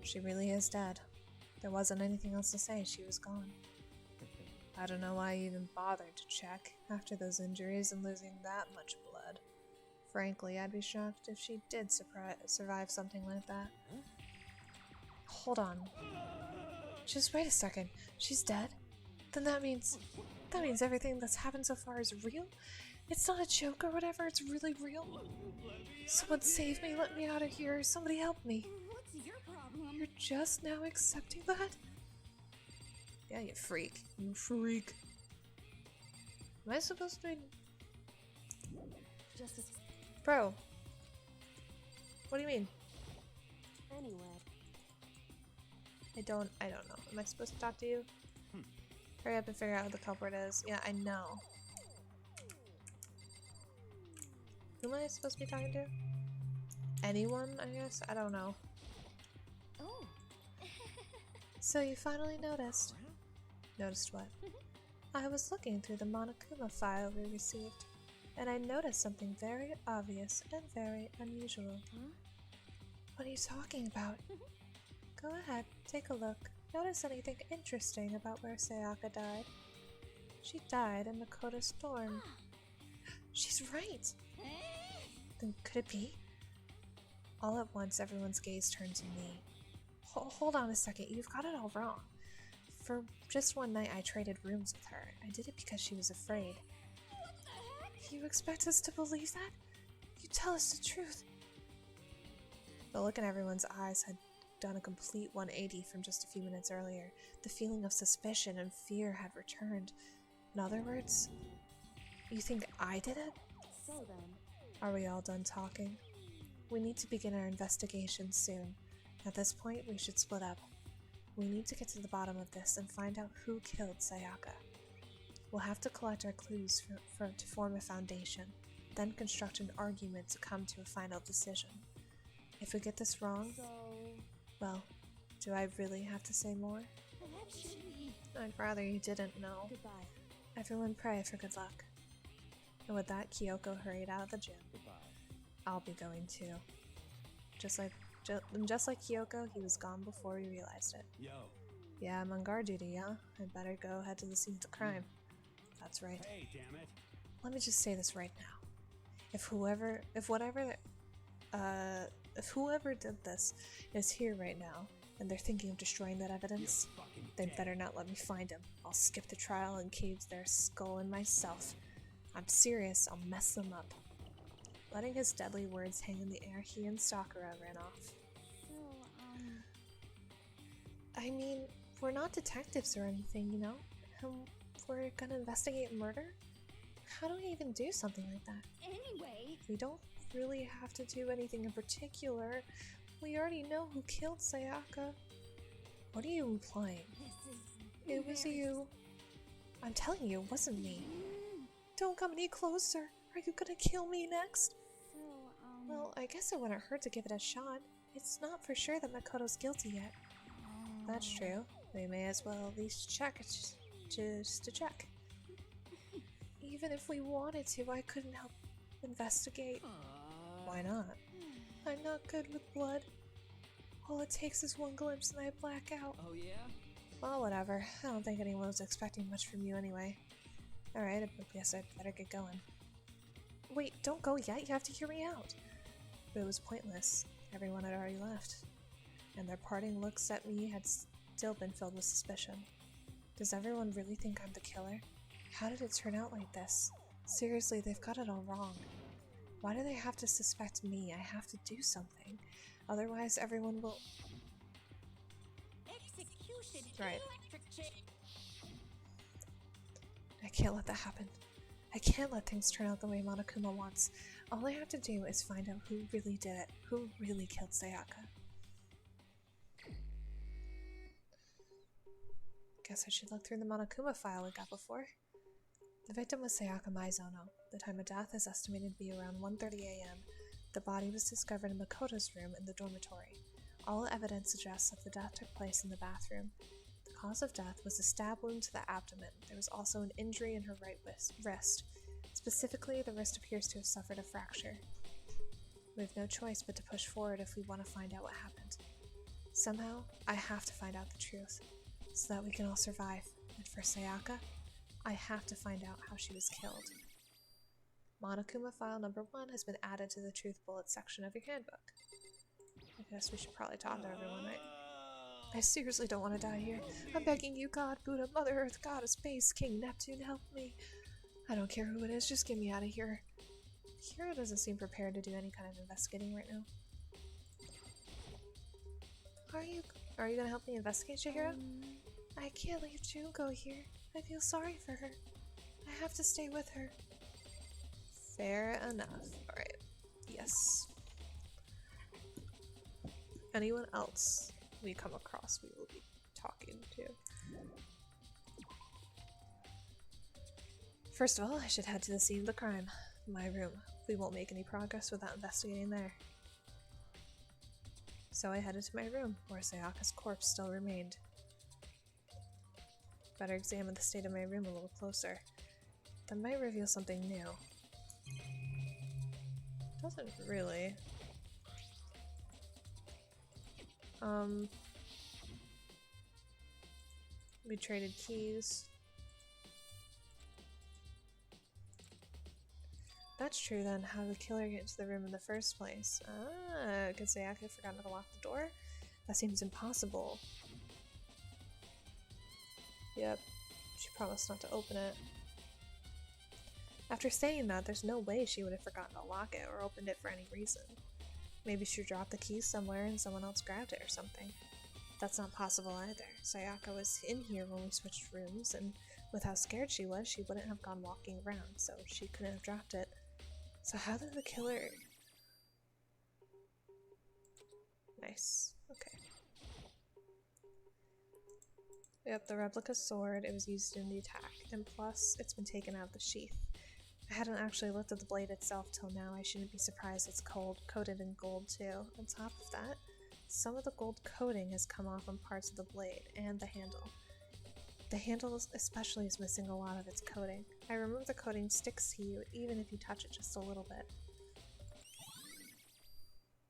she really is dead. There wasn't anything else to say, she was gone. I don't know why I even bothered to check, after those injuries and losing that much blood. Frankly, I'd be shocked if she did survive something like that. Hold on. Just wait a second. She's dead? Then that means everything that's happened so far is real? It's not a joke or whatever, it's really real? Someone save me, let me out of here, somebody help me. What's your problem? You're just now accepting that? Yeah, you freak. You freak. Am I supposed to be... just a Bro. What do you mean? anyway. I don't know. Am I supposed to talk to you? Hurry up and figure out who the culprit is. Yeah, I know. Who am I supposed to be talking to? Anyone, I guess? I don't know. Oh. So you finally noticed. Noticed what? I was looking through the Monokuma file we received, and I noticed something very obvious and very unusual. Huh? What are you talking about? Go ahead, take a look. Notice anything interesting about where Sayaka died? She died in Makoto Storm. She's right! Then could it be? All at once, everyone's gaze turned to me. Hold on a second, you've got it all wrong. For just one night, I traded rooms with her. I did it because she was afraid. What the heck? You expect us to believe that? You tell us the truth. The look in everyone's eyes had done a complete 180 from just a few minutes earlier. The feeling of suspicion and fear had returned. In other words, you think I did it? So then, Are we all done talking? We need to begin our investigation soon. At this point, we should split up. We need to get to the bottom of this and find out who killed Sayaka. We'll have to collect our clues to form a foundation, then construct an argument to come to a final decision. If we get this wrong, so well, do I really have to say more? Actually, I'd rather you didn't know. goodbye. Everyone pray for good luck. And with that, Kyoko hurried out of the gym. Goodbye. I'll be going too. Just like Kyoko, he was gone before we realized it. Yo, Yeah, I'm on guard duty, yeah? I'd better go head to the scene of the crime. That's right. hey, damn it. Let me just say this right now. If whoever did this is here right now, and they're thinking of destroying that evidence, Fucking they dead. better not let me find him. I'll skip the trial and cave their skull in myself. I'm serious, I'll mess them up. Letting his deadly words hang in the air, he and Sakura ran off. so, I mean, we're not detectives or anything, you know? We're gonna investigate murder? How do we even do something like that? anyway, We don't really have to do anything in particular. We already know who killed Sayaka. What are you implying? this is. It was you. I'm telling you, it wasn't me. Don't come any closer. Are you gonna kill me next? So, Well, I guess it wouldn't hurt to give it a shot. It's not for sure that Makoto's guilty yet. That's true. We may as well at least check it, just to check. Even if we wanted to, I couldn't help investigate. Why not? I'm not good with blood. All it takes is one glimpse and I black out. Oh yeah? Well, whatever. I don't think anyone was expecting much from you anyway. Alright, I guess I'd better get going. Wait, don't go yet. You have to hear me out. But it was pointless. Everyone had already left. And their parting looks at me had still been filled with suspicion. Does everyone really think I'm the killer? How did it turn out like this? Seriously, they've got it all wrong. Why do they have to suspect me? I have to do something. Otherwise, everyone will... Execution Right. electric chair. I can't let that happen. I can't let things turn out the way Monokuma wants. All I have to do is find out who really did it, who really killed Sayaka. Guess I should look through the Monokuma file we got before. The victim was Sayaka Maizono. The time of death is estimated to be around 1:30 a.m. The body was discovered in Makoto's room in the dormitory. All evidence suggests that the death took place in the bathroom. The cause of death was a stab wound to the abdomen. There was also an injury in her right wrist. Specifically, the wrist appears to have suffered a fracture. We have no choice but to push forward if we want to find out what happened. Somehow, I have to find out the truth, so that we can all survive. And for Sayaka, I have to find out how she was killed. Monokuma file number 1 has been added to the Truth Bullet section of your handbook. I guess we should probably talk to everyone, right? I seriously don't want to die here. I'm begging you, God, Buddha, Mother Earth, God of Space, King Neptune, help me. I don't care who it is, just get me out of here. Hiro doesn't seem prepared to do any kind of investigating right now. Are you gonna help me investigate, Chihiro? I can't leave Junko here. I feel sorry for her. I have to stay with her. Fair enough. Alright. Yes. Anyone else we come across we will be talking to. First of all, I should head to the scene of the crime. My room. We won't make any progress without investigating there. So I headed to my room, where Sayaka's corpse still remained. Better examine the state of my room a little closer. That might reveal something new. Doesn't really. We traded keys. That's true then. How did the killer get into the room in the first place? Ah, could Sayaka have forgotten to lock the door? That seems impossible. Yep, she promised not to open it. After saying that, there's no way she would have forgotten to lock it or opened it for any reason. Maybe she dropped the keys somewhere and someone else grabbed it or something. That's not possible either. Sayaka was in here when we switched rooms, and with how scared she was, she wouldn't have gone walking around, so she couldn't have dropped it. So how did the killer... Nice. Okay. Yep, the replica sword, it was used in the attack, and plus, it's been taken out of the sheath. I hadn't actually looked at the blade itself till now. I shouldn't be surprised it's coated in gold too. On top of that, some of the gold coating has come off on parts of the blade, and the handle. The handle especially is missing a lot of its coating. I remember the coating sticks to you even if you touch it just a little bit.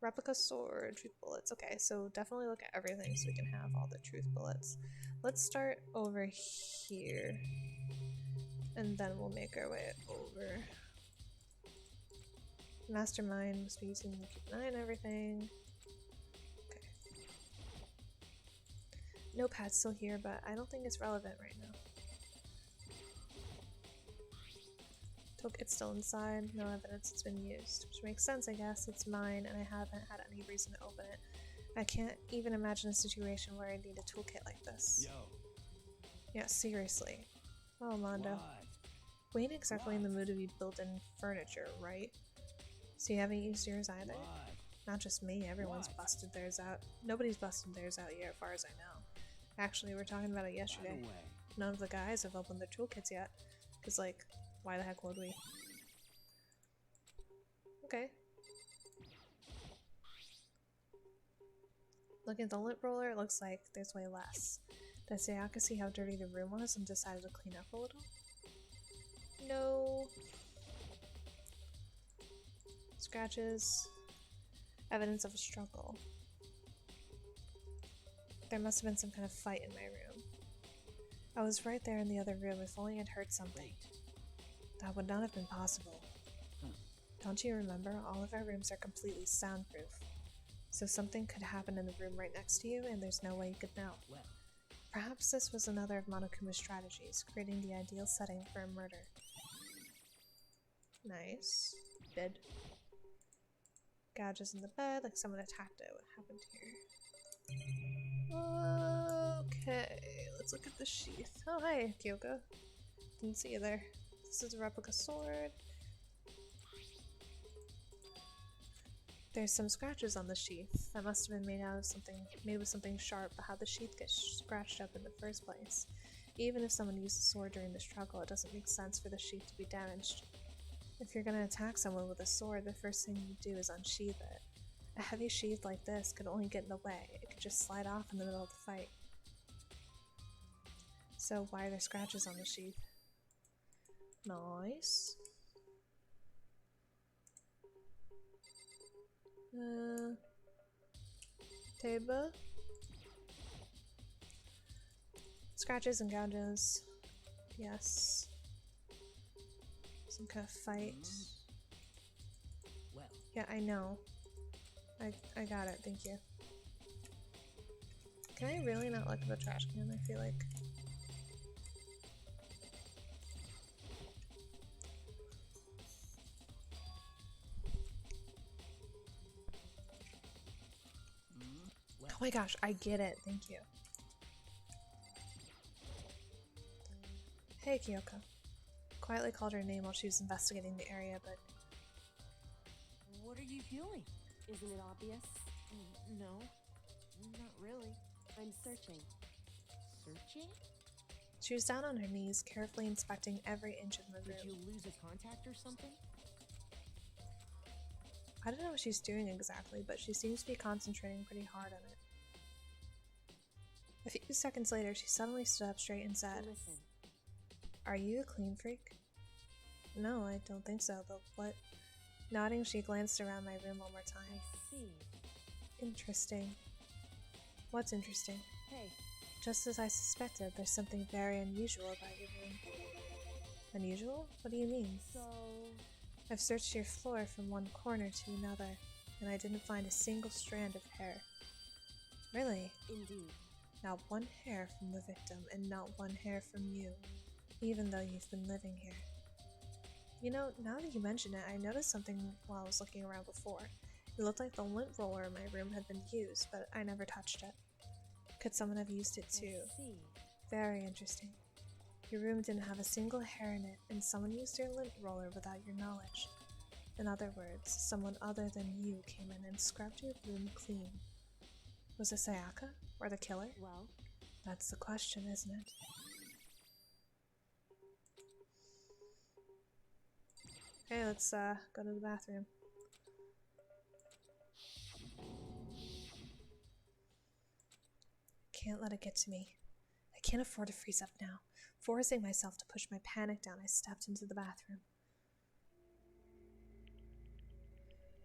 Replica sword, truth bullets. Okay, so definitely look at everything so we can have all the truth bullets. Let's start over here. And then we'll make our way over. Mastermind must be using the keep an eye on everything. Okay. Notepad's still here, but I don't think it's relevant right now. Toolkit's still inside, no evidence it's been used. Which makes sense, I guess. It's mine, and I haven't had any reason to open it. I can't even imagine a situation where I need a toolkit like this. Yo. Yeah, seriously. Oh, Mondo. What? We ain't exactly in the mood to be building furniture, right? So you haven't used yours either? What? Not just me, everyone's What? busted theirs out. Nobody's busted theirs out yet, as far as I know. Actually, we were talking about it yesterday. By the way, None of the guys have opened their toolkits yet. Cause like, why the heck would we? Okay. Looking at the lint roller, it looks like there's way less. Did Sayaka see how dirty the room was and decided to clean up a little? No. Scratches. Evidence of a struggle. There must have been some kind of fight in my room. I was right there in the other room. If only I'd heard something. That would not have been possible. Don't you remember? All of our rooms are completely soundproof. So something could happen in the room right next to you, and there's no way you could know. well, Perhaps this was another of Monokuma's strategies, creating the ideal setting for a murder. Nice. Bed. Gouges in the bed, like someone attacked it. What happened here? Okay, let's look at the sheath. Oh, hi, Kyoko. Didn't see you there. This is a replica sword. There's some scratches on the sheath. That must have been made out of something, made with something sharp, but how the sheath gets scratched up in the first place. Even if someone used the sword during the struggle, it doesn't make sense for the sheath to be damaged. If you're gonna attack someone with a sword, the first thing you do is unsheath it. A heavy sheath like this could only get in the way. It could just slide off in the middle of the fight. So why are there scratches on the sheath? Nice. Table. Scratches and gouges. Yes. Some kind of fight. Well, Yeah, I know. I got it, thank you. Can I really not look at the trash can? I feel like... well. Oh my gosh, I get it, thank you. Hey, Kyoko. Quietly called her name while she was investigating the area, but... What are you doing? Isn't it obvious? No, not really. I'm searching. Searching? She was down on her knees, carefully inspecting every inch of the Did room. you lose a contact or something? I don't know what she's doing exactly, but she seems to be concentrating pretty hard on it. A few seconds later, she suddenly stood up straight and said, Listen. "Are you a clean freak?" "No, I don't think so, but what?" Nodding, she glanced around my room one more I time. see. Interesting. What's interesting? Hey, Just as I suspected, there's something very unusual about your room. Unusual? What do you mean? so... I've searched your floor from one corner to another, and I didn't find a single strand of hair. Really? Indeed. Not one hair from the victim, and not one hair from you, even though you've been living here. You know, now that you mention it, I noticed something while I was looking around before. It looked like the lint roller in my room had been used, but I never touched it. Could someone have used it too? I see. Very interesting. Your room didn't have a single hair in it, and someone used your lint roller without your knowledge. In other words, someone other than you came in and scrubbed your room clean. Was it Sayaka? Or the killer? Well, That's the question, isn't it? Okay, let's go to the bathroom. Can't let it get to me. I can't afford to freeze up now. Forcing myself to push my panic down, I stepped into the bathroom.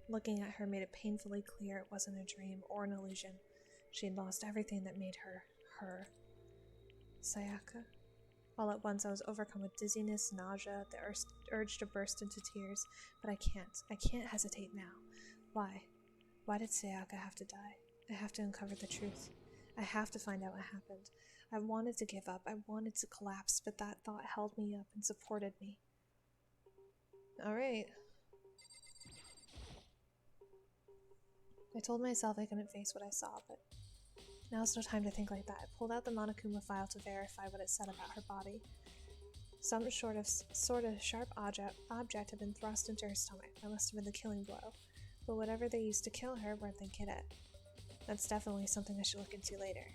Looking at her made it painfully clear it wasn't a dream or an illusion. She had lost everything that made her, her. Sayaka? All at once I was overcome with dizziness, nausea, the urge to burst into tears, but I can't hesitate now. Why? Why did Sayaka have to die? I have to uncover the truth. I have to find out what happened. I wanted to give up, I wanted to collapse, but that thought held me up and supported me. Alright. I told myself I couldn't face what I saw, but now's no time to think like that. I pulled out the Monokuma file to verify what it said about her body. Some sort of sharp object had been thrust into her stomach. That must have been the killing blow. But whatever they used to kill her, where'd they get it? That's definitely something I should look into later.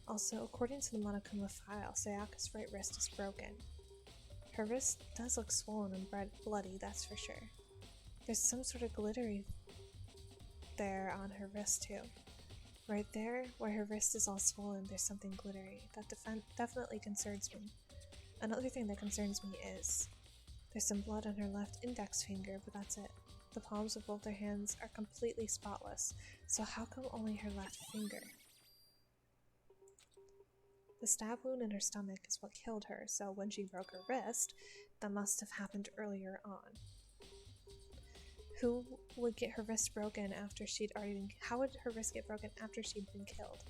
Also, according to the Monokuma file, Sayaka's right wrist is broken. Her wrist does look swollen and bloody, that's for sure. There's some sort of glittery there on her wrist too. Right there, where her wrist is all swollen, there's something glittery. That definitely concerns me. Another thing that concerns me is there's some blood on her left index finger, but that's it. The palms of both her hands are completely spotless, so how come only her left finger? The stab wound in her stomach is what killed her, so when she broke her wrist, that must have happened earlier on. Who would get her wrist broken after she'd already been— how would her wrist get broken after she'd been killed?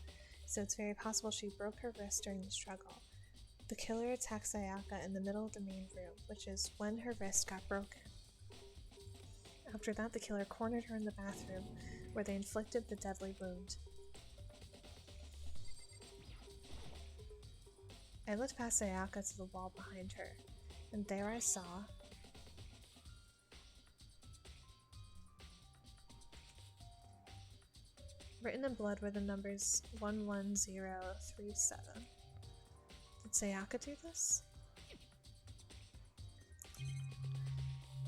So it's very possible she broke her wrist during the struggle. The killer attacked Sayaka in the middle of the main room, which is when her wrist got broken. After that, the killer cornered her in the bathroom, where they inflicted the deadly wound. I looked past Sayaka to the wall behind her, and there I saw... Written in blood were the numbers 11037. Did Sayaka do this?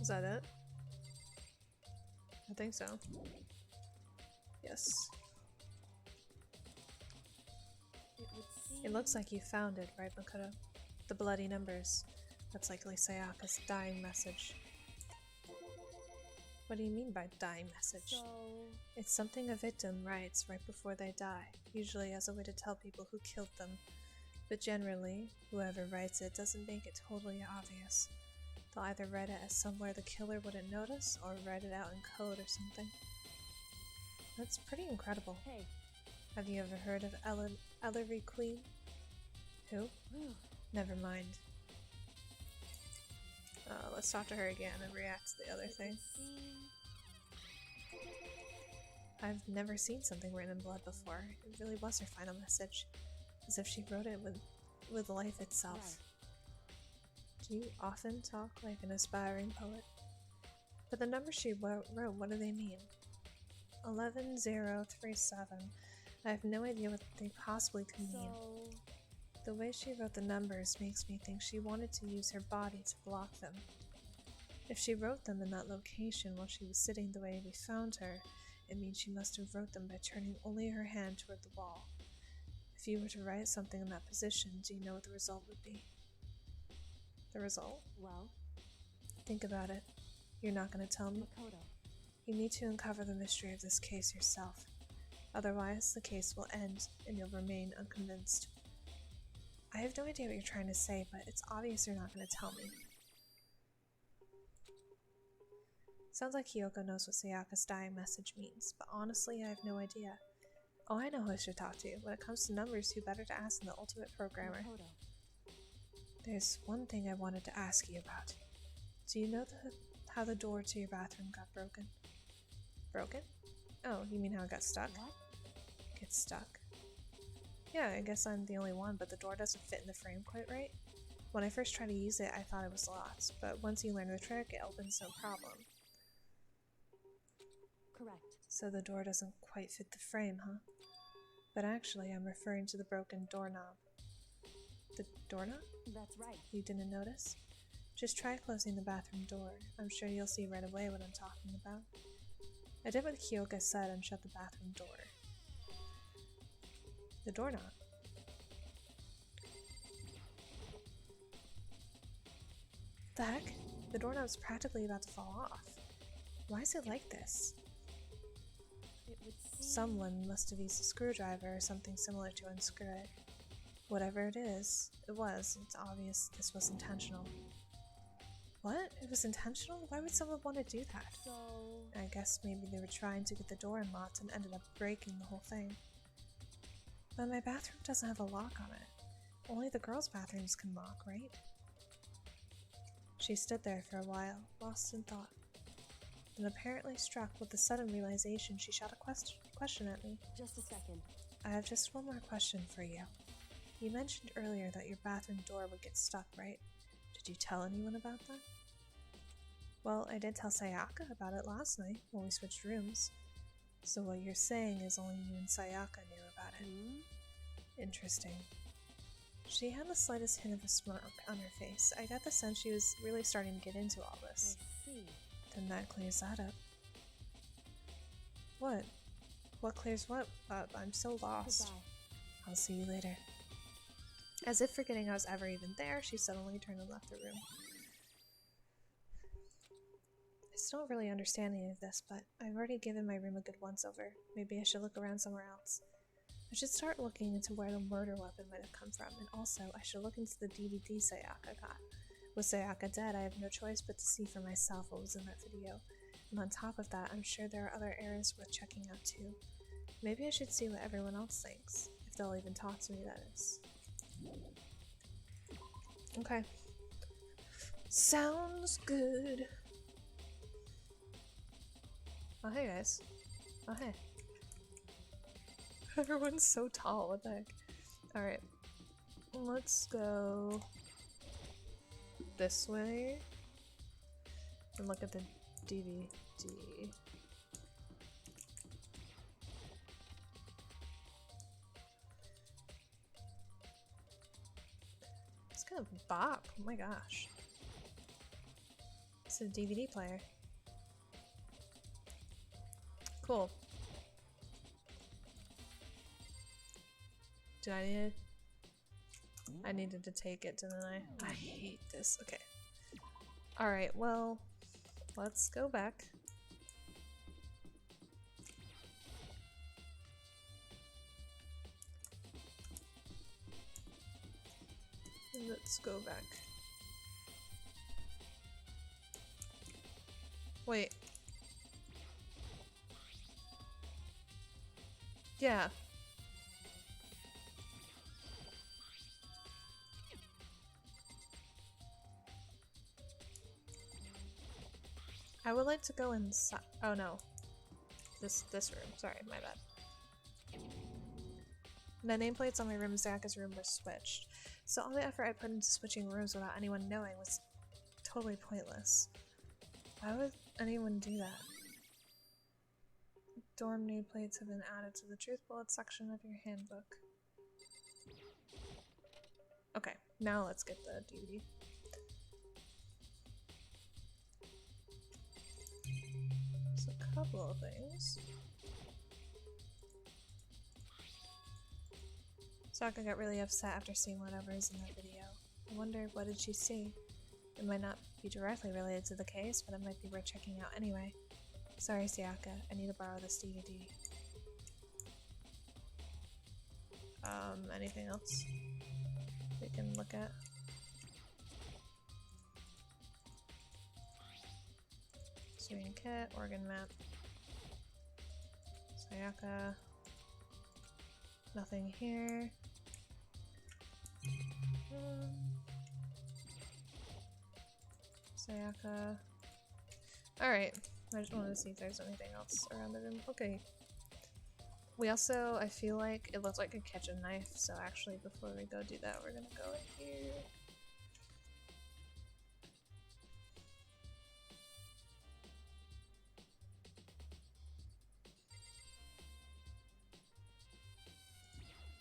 Is that it? I think so. Yes. It looks like you found it, right, Makoto? The bloody numbers. That's likely Sayaka's dying message. What do you mean by dying message? So... It's something a victim writes right before they die, usually as a way to tell people who killed them. But generally, whoever writes it doesn't make it totally obvious. They'll either write it as somewhere the killer wouldn't notice, or write it out in code or something. That's pretty incredible. Hey. Have you ever heard of Ellery Queen? Who? Never mind. Let's talk to her again and react to the other thing. I've never seen something written in blood before. It really was her final message, as if she wrote it with life itself. Right. Do you often talk like an aspiring poet? But the numbers she wrote, what do they mean? 11037. I have no idea what they possibly could mean. The way she wrote the numbers makes me think she wanted to use her body to block them. If she wrote them in that location while she was sitting the way we found her, it means she must have wrote them by turning only her hand toward the wall. If you were to write something in that position, do you know what the result would be? The result? Well? Think about it. You're not going to tell me? Makoto. You need to uncover the mystery of this case yourself. Otherwise, the case will end, and you'll remain unconvinced. I have no idea what you're trying to say, but it's obvious you're not going to tell me. Sounds like Kyoko knows what Sayaka's dying message means, but honestly, I have no idea. Oh, I know who I should talk to. When it comes to numbers, who better to ask than the ultimate programmer? Makoto. There's one thing I wanted to ask you about. Do you know how the door to your bathroom got broken? Broken? Oh, you mean how it got stuck? What? Get stuck? Yeah, I guess I'm the only one, but the door doesn't fit in the frame quite right. When I first tried to use it, I thought it was locked, but once you learn the trick, it opens no problem. Correct. So the door doesn't quite fit the frame, huh? But actually, I'm referring to the broken doorknob. The doorknob? That's right. You didn't notice? Just try closing the bathroom door. I'm sure you'll see right away what I'm talking about. I did what Kyoko said and shut the bathroom door. The doorknob. The heck? The doorknob's practically about to fall off. Why is it like this? It would seem... Someone must have used a screwdriver or something similar to unscrew it. Whatever it is, it's obvious this was intentional. What? It was intentional? Why would someone want to do that? So... I guess maybe they were trying to get the door unlocked and ended up breaking the whole thing. But my bathroom doesn't have a lock on it. Only the girls' bathrooms can lock, right? She stood there for a while, lost in thought. Then apparently struck with the sudden realization, she shot a question at me. Just a second. I have just one more question for you. You mentioned earlier that your bathroom door would get stuck, right? Did you tell anyone about that? Well, I did tell Sayaka about it last night when we switched rooms. So what you're saying is only you and Sayaka knew about it. Interesting. She had the slightest hint of a smirk on her face. I got the sense she was really starting to get into all this. I see. Then that clears that up. What? What clears what up? I'm so lost. Goodbye. I'll see you later. As if forgetting I was ever even there, she suddenly turned and left the room. I still don't really understand any of this, but I've already given my room a good once-over. Maybe I should look around somewhere else. I should start looking into where the murder weapon might have come from, and also I should look into the DVD Sayaka got. With Sayaka dead, I have no choice but to see for myself what was in that video. And on top of that, I'm sure there are other areas worth checking out too. Maybe I should see what everyone else thinks. If they'll even talk to me, that is. Okay. Sounds good. Oh, hey guys. Oh, hey. Everyone's so tall, what the heck? Alright. Let's go this way and look at the DVD. It's gonna bop. Oh my gosh. It's a DVD player. Cool. Do I need it? I needed to take it, didn't I? I hate this. Okay. Alright, well, let's go back. Let's go back. Wait. Yeah. I would like to go inside. Oh no. This room. Sorry, my bad. The nameplates on my room and Zaka's room were switched. So all the effort I put into switching rooms without anyone knowing was totally pointless. Why would anyone do that? Dorm nameplates have been added to the truth bullet section of your handbook. Okay, now let's get the DVD. So a couple of things. Sokka got really upset after seeing whatever is in that video. I wonder, what did she see? It might not be directly related to the case, but it might be worth checking out anyway. Sorry, Sayaka, I need to borrow this DVD. Anything else we can look at? Sewing kit, organ map. Sayaka. Nothing here. Sayaka. Alright, I just wanted to see if there's anything else around the room. Okay. We also, I feel like it looks like a kitchen knife, so actually before we go do that, we're gonna go in here.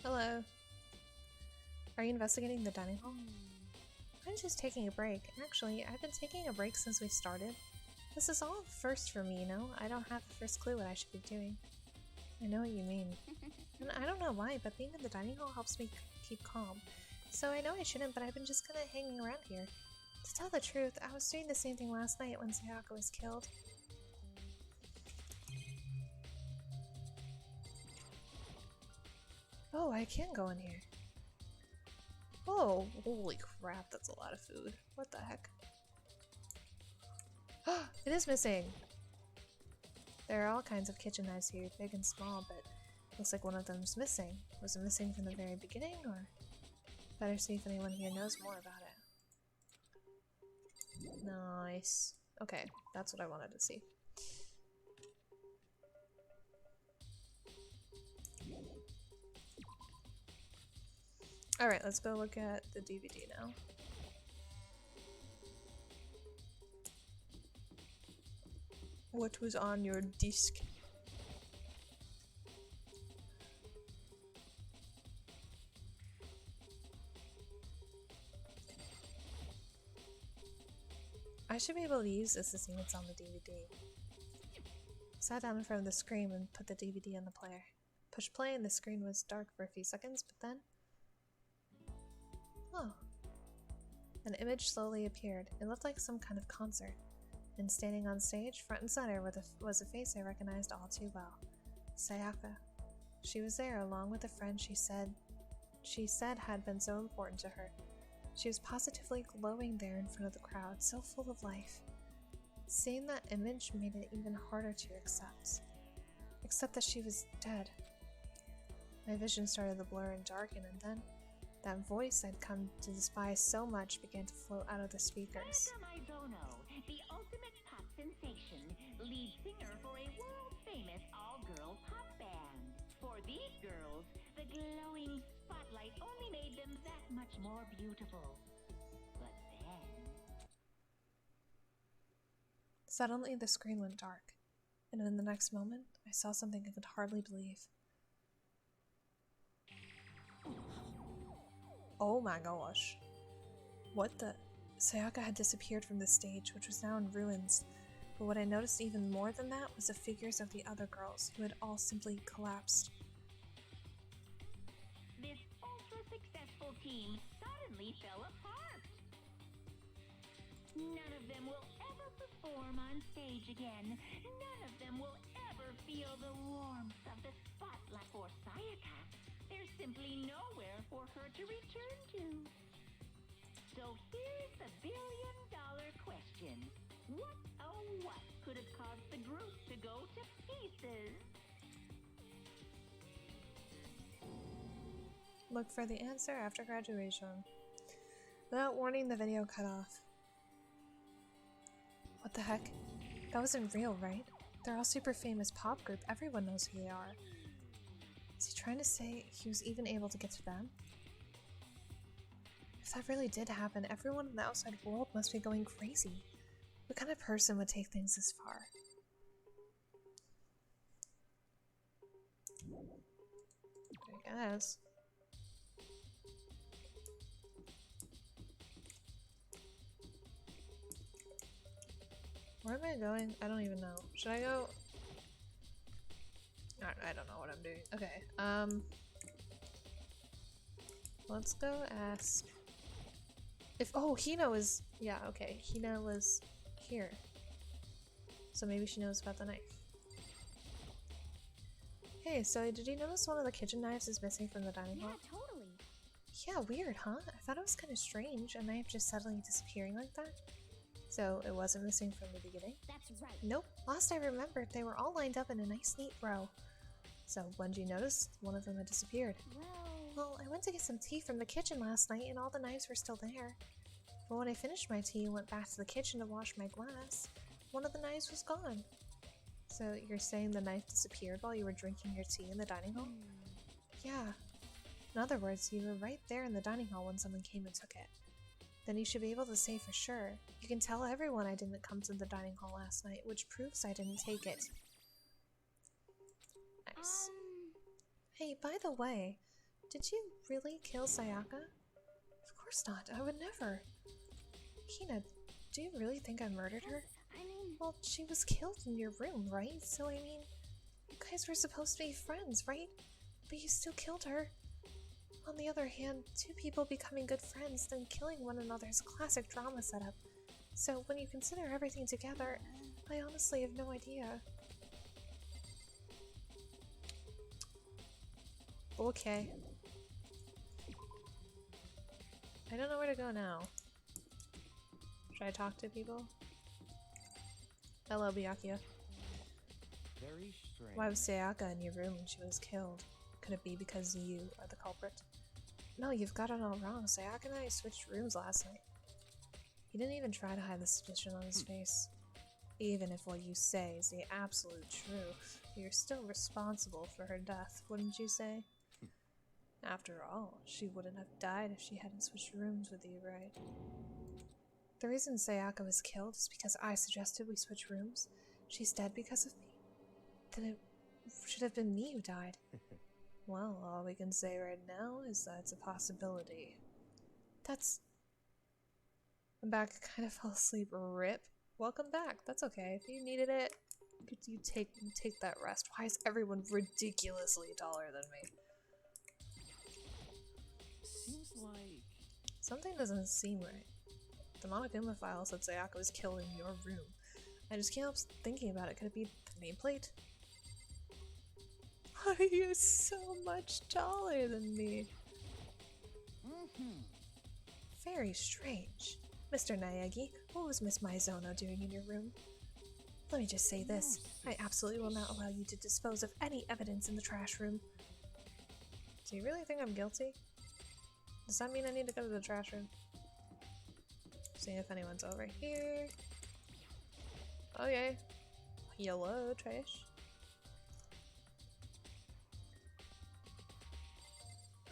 Hello. Are you investigating the dining hall? I'm just taking a break. Actually, I've been taking a break since we started. This is all first for me, you know? I don't have the first clue what I should be doing. I know what you mean. And I don't know why, but being in the dining hall helps me keep calm. So I know I shouldn't, but I've been just kinda hanging around here. To tell the truth, I was doing the same thing last night when Sayaka was killed. Oh, I can go in here. Oh, holy crap, that's a lot of food. What the heck? It is missing! There are all kinds of kitchen knives here, big and small, but looks like one of them's missing. Was it missing from the very beginning, or? Better see if anyone here knows more about it. Nice. Okay, that's what I wanted to see. Alright, let's go look at the DVD now. What was on your disc? I should be able to use this to see what's on the DVD. Sat down in front of the screen and put the DVD on the player. Push play and the screen was dark for a few seconds, but then... Oh. An image slowly appeared. It looked like some kind of concert. And standing on stage, front and center, was a face I recognized all too well. Sayaka. She was there along with a friend she said had been so important to her. She was positively glowing there in front of the crowd, so full of life. Seeing that image made it even harder to accept. Except that she was dead. My vision started to blur and darken, and then that voice I'd come to despise so much began to float out of the speakers. The ultimate pop sensation, lead singer for a world-famous all-girl pop band. For these girls, the glowing spotlight only made them that much more beautiful. But then... Suddenly, the screen went dark, and in the next moment, I saw something I could hardly believe. Oh my gosh. What the? Sayaka had disappeared from the stage, which was now in ruins. But what I noticed even more than that was the figures of the other girls, who had all simply collapsed. This ultra-successful team suddenly fell apart. None of them will ever perform on stage again. None of them will ever feel the warmth of the spotlight. For Sayaka, there's simply nowhere for her to return to. So here's the billion-dollar question. What, oh what, could have caused the group to go to pieces? Look for the answer after graduation. Without warning, the video cut off. What the heck? That wasn't real, right? They're all super famous pop group. Everyone knows who they are. Is he trying to say he was even able to get to them? If that really did happen, everyone in the outside world must be going crazy. What kind of person would take things this far? I guess. Where am I going? I don't even know. Should I go? I don't know what I'm doing. Okay, let's go ask if— oh, Hina was— yeah, okay, Hina was here. So maybe she knows about the knife. Hey, so did you notice one of the kitchen knives is missing from the dining hall? Yeah, totally. Yeah, weird, huh? I thought it was kind of strange, a knife just suddenly disappearing like that. So it wasn't missing from the beginning? That's right. Nope. Last I remembered, they were all lined up in a nice neat row. So when did you notice one of them had disappeared? Well, I went to get some tea from the kitchen last night and all the knives were still there. But when I finished my tea and went back to the kitchen to wash my glass, one of the knives was gone. So you're saying the knife disappeared while you were drinking your tea in the dining hall? Yeah. In other words, you were right there in the dining hall when someone came and took it. Then you should be able to say for sure. You can tell everyone I didn't come to the dining hall last night, which proves I didn't take it. Nice. Hey, by the way, did you really kill Sayaka? Of course not, I would never. Hina, do you really think I murdered her? I mean, Well, she was killed in your room, right? So I mean, you guys were supposed to be friends, right? But you still killed her. On the other hand, two people becoming good friends then killing one another is a classic drama setup. So when you consider everything together, I honestly have no idea. Okay. I don't know where to go now. Should I talk to people? Hello, Byakuya. Very strange. Why was Sayaka in your room when she was killed? Could it be because you are the culprit? No, you've got it all wrong. Sayaka and I switched rooms last night. He didn't even try to hide the suspicion on his face. Even if what you say is the absolute truth, you're still responsible for her death, wouldn't you say? After all, she wouldn't have died if she hadn't switched rooms with you, right? The reason Sayaka was killed is because I suggested we switch rooms. She's dead because of me. Then it should have been me who died. Well, all we can say right now is that it's a possibility. That's— I'm back. I kind of fell asleep. RIP. Welcome back. That's okay. If you needed it, you take that rest. Why is everyone ridiculously taller than me? Seems like... Something doesn't seem right. The Monokuma file said Sayaka was killed in your room. I just can't help thinking about it. Could it be the nameplate? Why are you so much taller than me? Very strange. Mr. Naegi, what was Miss Maizono doing in your room? Let me just say this. I absolutely will not allow you to dispose of any evidence in the trash room. Do you really think I'm guilty? Does that mean I need to go to the trash room? See if anyone's over here. Okay. Hello, trash.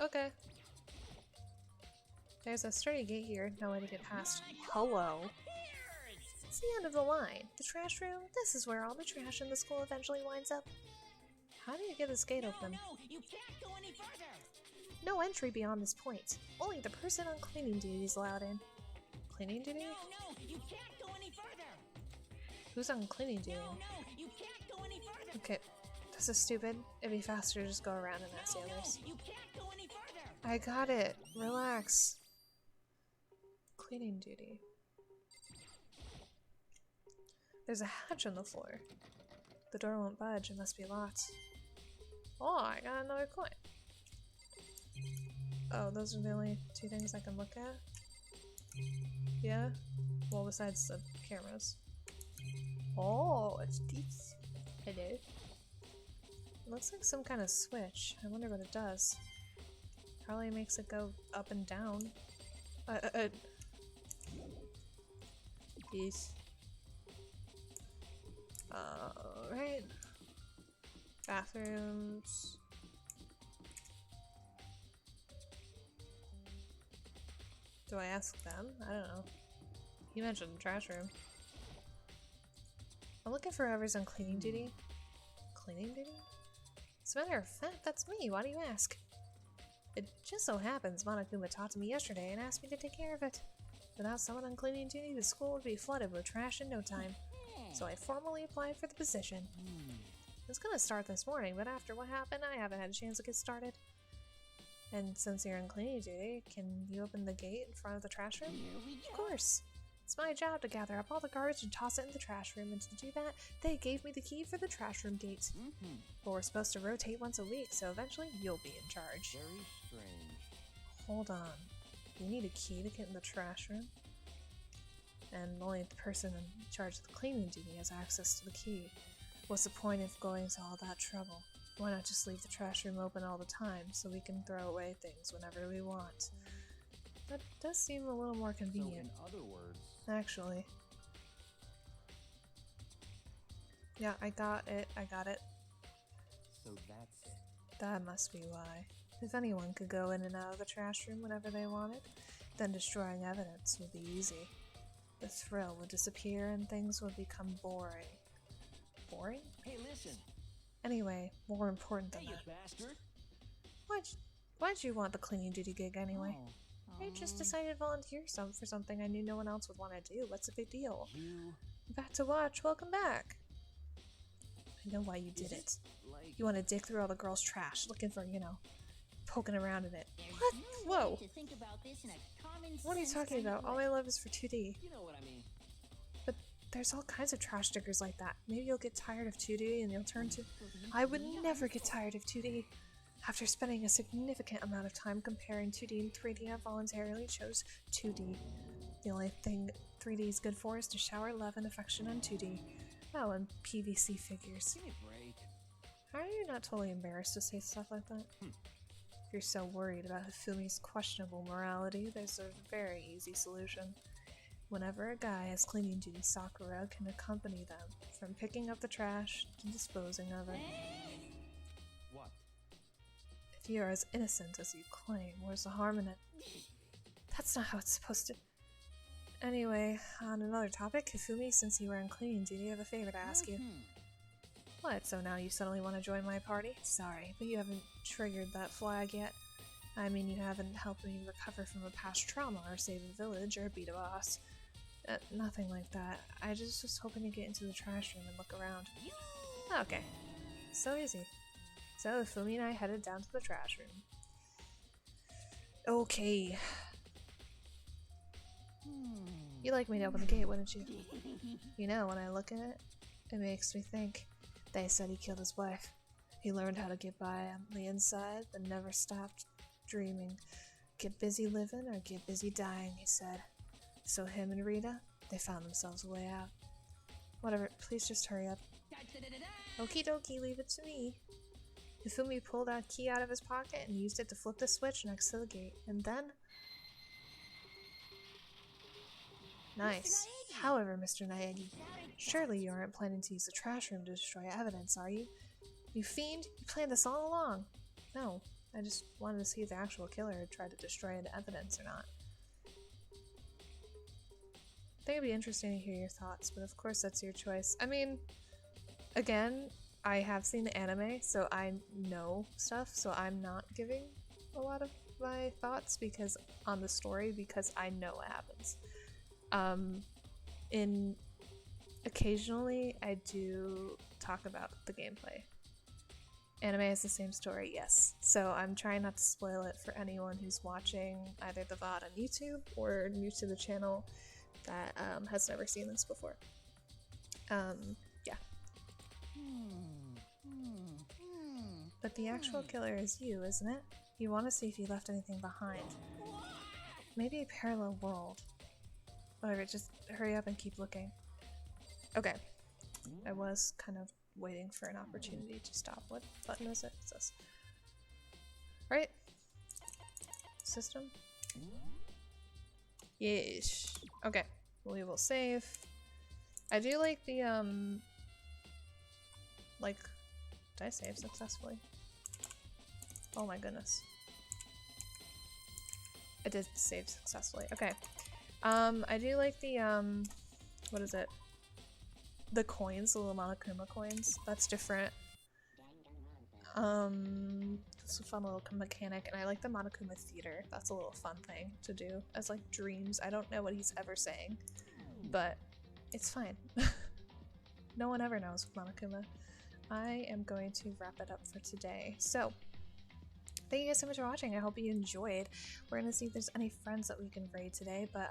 Okay. There's a sturdy gate here, no way to get past. Hello. It's the end of the line. The trash room? This is where all the trash in the school eventually winds up. How do you get this gate open? No, you can't go any further. No entry beyond this point. Only the person on cleaning duty is allowed in. Cleaning duty? No, you can't go any further. Who's on cleaning duty? No, you can't go any further. Okay, this is stupid. It'd be faster to just go around and ask the others. You can't go any further. I got it. Relax. Cleaning duty. There's a hatch on the floor. The door won't budge. It must be locked. Oh, I got another coin. Oh, those are the only two things I can look at? Yeah? Well, besides the cameras. Oh, it's this. Hello. It looks like some kind of switch. I wonder what it does. Probably makes it go up and down. Peace. Alright. Bathrooms. Do I ask them? I don't know. You mentioned the trash room. I'm looking for whoever's on cleaning duty. Cleaning duty? As a matter of fact, that's me. Why do you ask? It just so happens Monokuma talked to me yesterday and asked me to take care of it. Without someone on cleaning duty, the school would be flooded with trash in no time. So I formally applied for the position. I was gonna start this morning, but after what happened, I haven't had a chance to get started. And since you're on cleaning duty, can you open the gate in front of the trash room? Of course. It's my job to gather up all the garbage and toss it in the trash room, and to do that, they gave me the key for the trash room gate. But we're supposed to rotate once a week, so eventually you'll be in charge. Very strange. Hold on. You need a key to get in the trash room? And only the person in charge of the cleaning duty has access to the key. What's the point of going to all that trouble? Why not just leave the trash room open all the time so we can throw away things whenever we want? That does seem a little more convenient. So in other words, actually. Yeah, I got it. so that's it. That must be why. If anyone could go in and out of the trash room whenever they wanted, then destroying evidence would be easy. The thrill would disappear and things would become boring. Boring? Hey, listen. Anyway, more important than Hey, you that. bastard. Why'd you want the cleaning duty gig anyway? Oh, I just decided to volunteer for something I knew no one else would want to do. What's the big deal? you Back to watch. Welcome back. I know why you did it. like You want to dig through all the girls' trash, looking for, poking around in it. There's What? no Whoa. way to think about this in a common What are you sense talking kind of about? All way. my love is for 2D. you know what I mean. But there's all kinds of trash diggers like that. Maybe you'll get tired of 2D and you'll turn to... I would never get tired of 2D. After spending a significant amount of time comparing 2D and 3D, I voluntarily chose 2D. The only thing 3D is good for is to shower love and affection on 2D. Oh, and PVC figures. Give me a break. How are you not totally embarrassed to say stuff like that? If you're so worried about Hifumi's questionable morality, there's a very easy solution. Whenever a guy has cleaning duty, Sakura can accompany them, from picking up the trash to disposing of it. What? If you are as innocent as you claim, where's the harm in it? That's not how it's supposed to... Anyway, on another topic, Hifumi, since you were on cleaning duty, I have a favor to ask you. What, so now you suddenly want to join my party? Sorry, but you haven't triggered that flag yet. I mean, you haven't helped me recover from a past trauma, or save a village, or beat a boss. Nothing like that. I just was hoping to get into the trash room and look around. Okay. So easy. So, Fumi and I headed down to the trash room. Okay. You'd like me to open the gate, wouldn't you? You know, when I look at it, it makes me think. They said he killed his wife. He learned how to get by on the inside, but never stopped dreaming. Get busy living or get busy dying, he said. So him and Rita, they found themselves a way out. Whatever, please just hurry up. Okie dokie, leave it to me. Hifumi pulled a key out of his pocket and used it to flip the switch next to the gate, and then... Nice. However, Mr. Naegi, surely you aren't planning to use the trash room to destroy evidence, are you? You fiend, you planned this all along. No, I just wanted to see if the actual killer tried to destroy the evidence or not. I think it'd be interesting to hear your thoughts, but of course that's your choice. I mean, again, I have seen the anime, so I know stuff, so I'm not giving a lot of my thoughts because on the story because I know what happens. Occasionally I do talk about the gameplay. Anime has the same story, yes. So I'm trying not to spoil it for anyone who's watching either the VOD on YouTube or new to the channel that has never seen this before. Yeah. But the actual killer is you, isn't it? You want to see if you left anything behind. Maybe a parallel world. Whatever, just hurry up and keep looking. Okay. I was kind of waiting for an opportunity to stop. What button is it? It's this. Right? System? Yeesh. Okay. We will save. I do like the, like, did I save successfully? Oh my goodness. I did save successfully. Okay. I do like the, what is it? The coins, the little Monokuma coins. That's different. It's a fun little mechanic, and I like the Monokuma theater. That's a little fun thing to do as like dreams. I don't know what he's ever saying, but it's fine. No one ever knows with Monokuma. I am going to wrap it up for today. So, thank you guys so much for watching. I hope you enjoyed. We're gonna see if there's any friends that we can raid today, but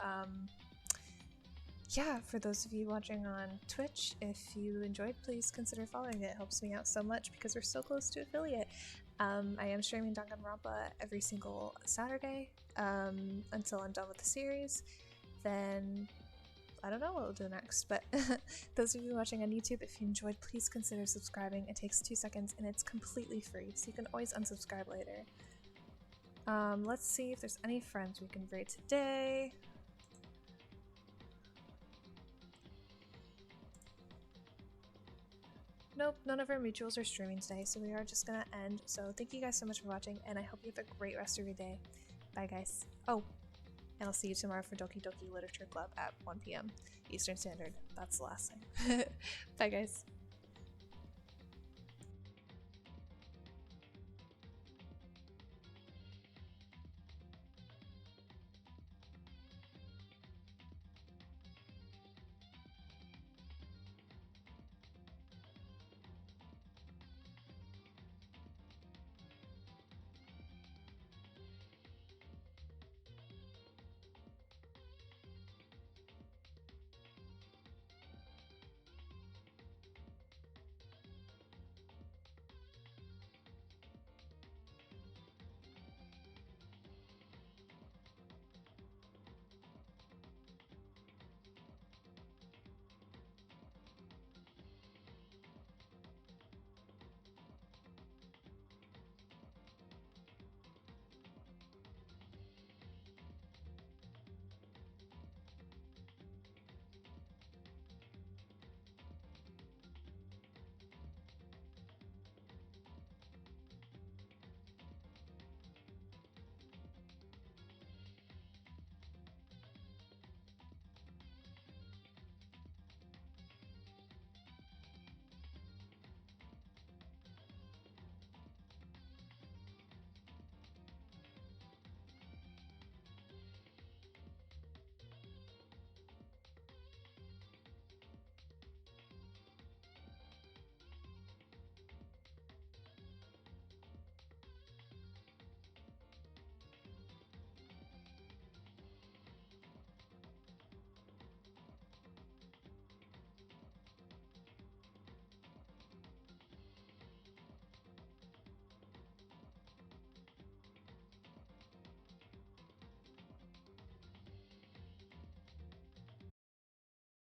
yeah, for those of you watching on Twitch, if you enjoyed, please consider following it. It helps me out so much because we're so close to affiliate. I am streaming Danganronpa every single Saturday until I'm done with the series. Then I don't know what we'll do next, but those of you watching on YouTube, if you enjoyed, please consider subscribing. It takes 2 seconds and it's completely free, so you can always unsubscribe later. Let's see if there's any friends we can raid today. Nope, none of our mutuals are streaming today, so we are just gonna end. So thank you guys so much for watching, and I hope you have a great rest of your day. Bye guys. Oh, and I'll see you tomorrow for Doki Doki Literature Club at 1 p.m. Eastern Standard. That's the last thing. Bye guys.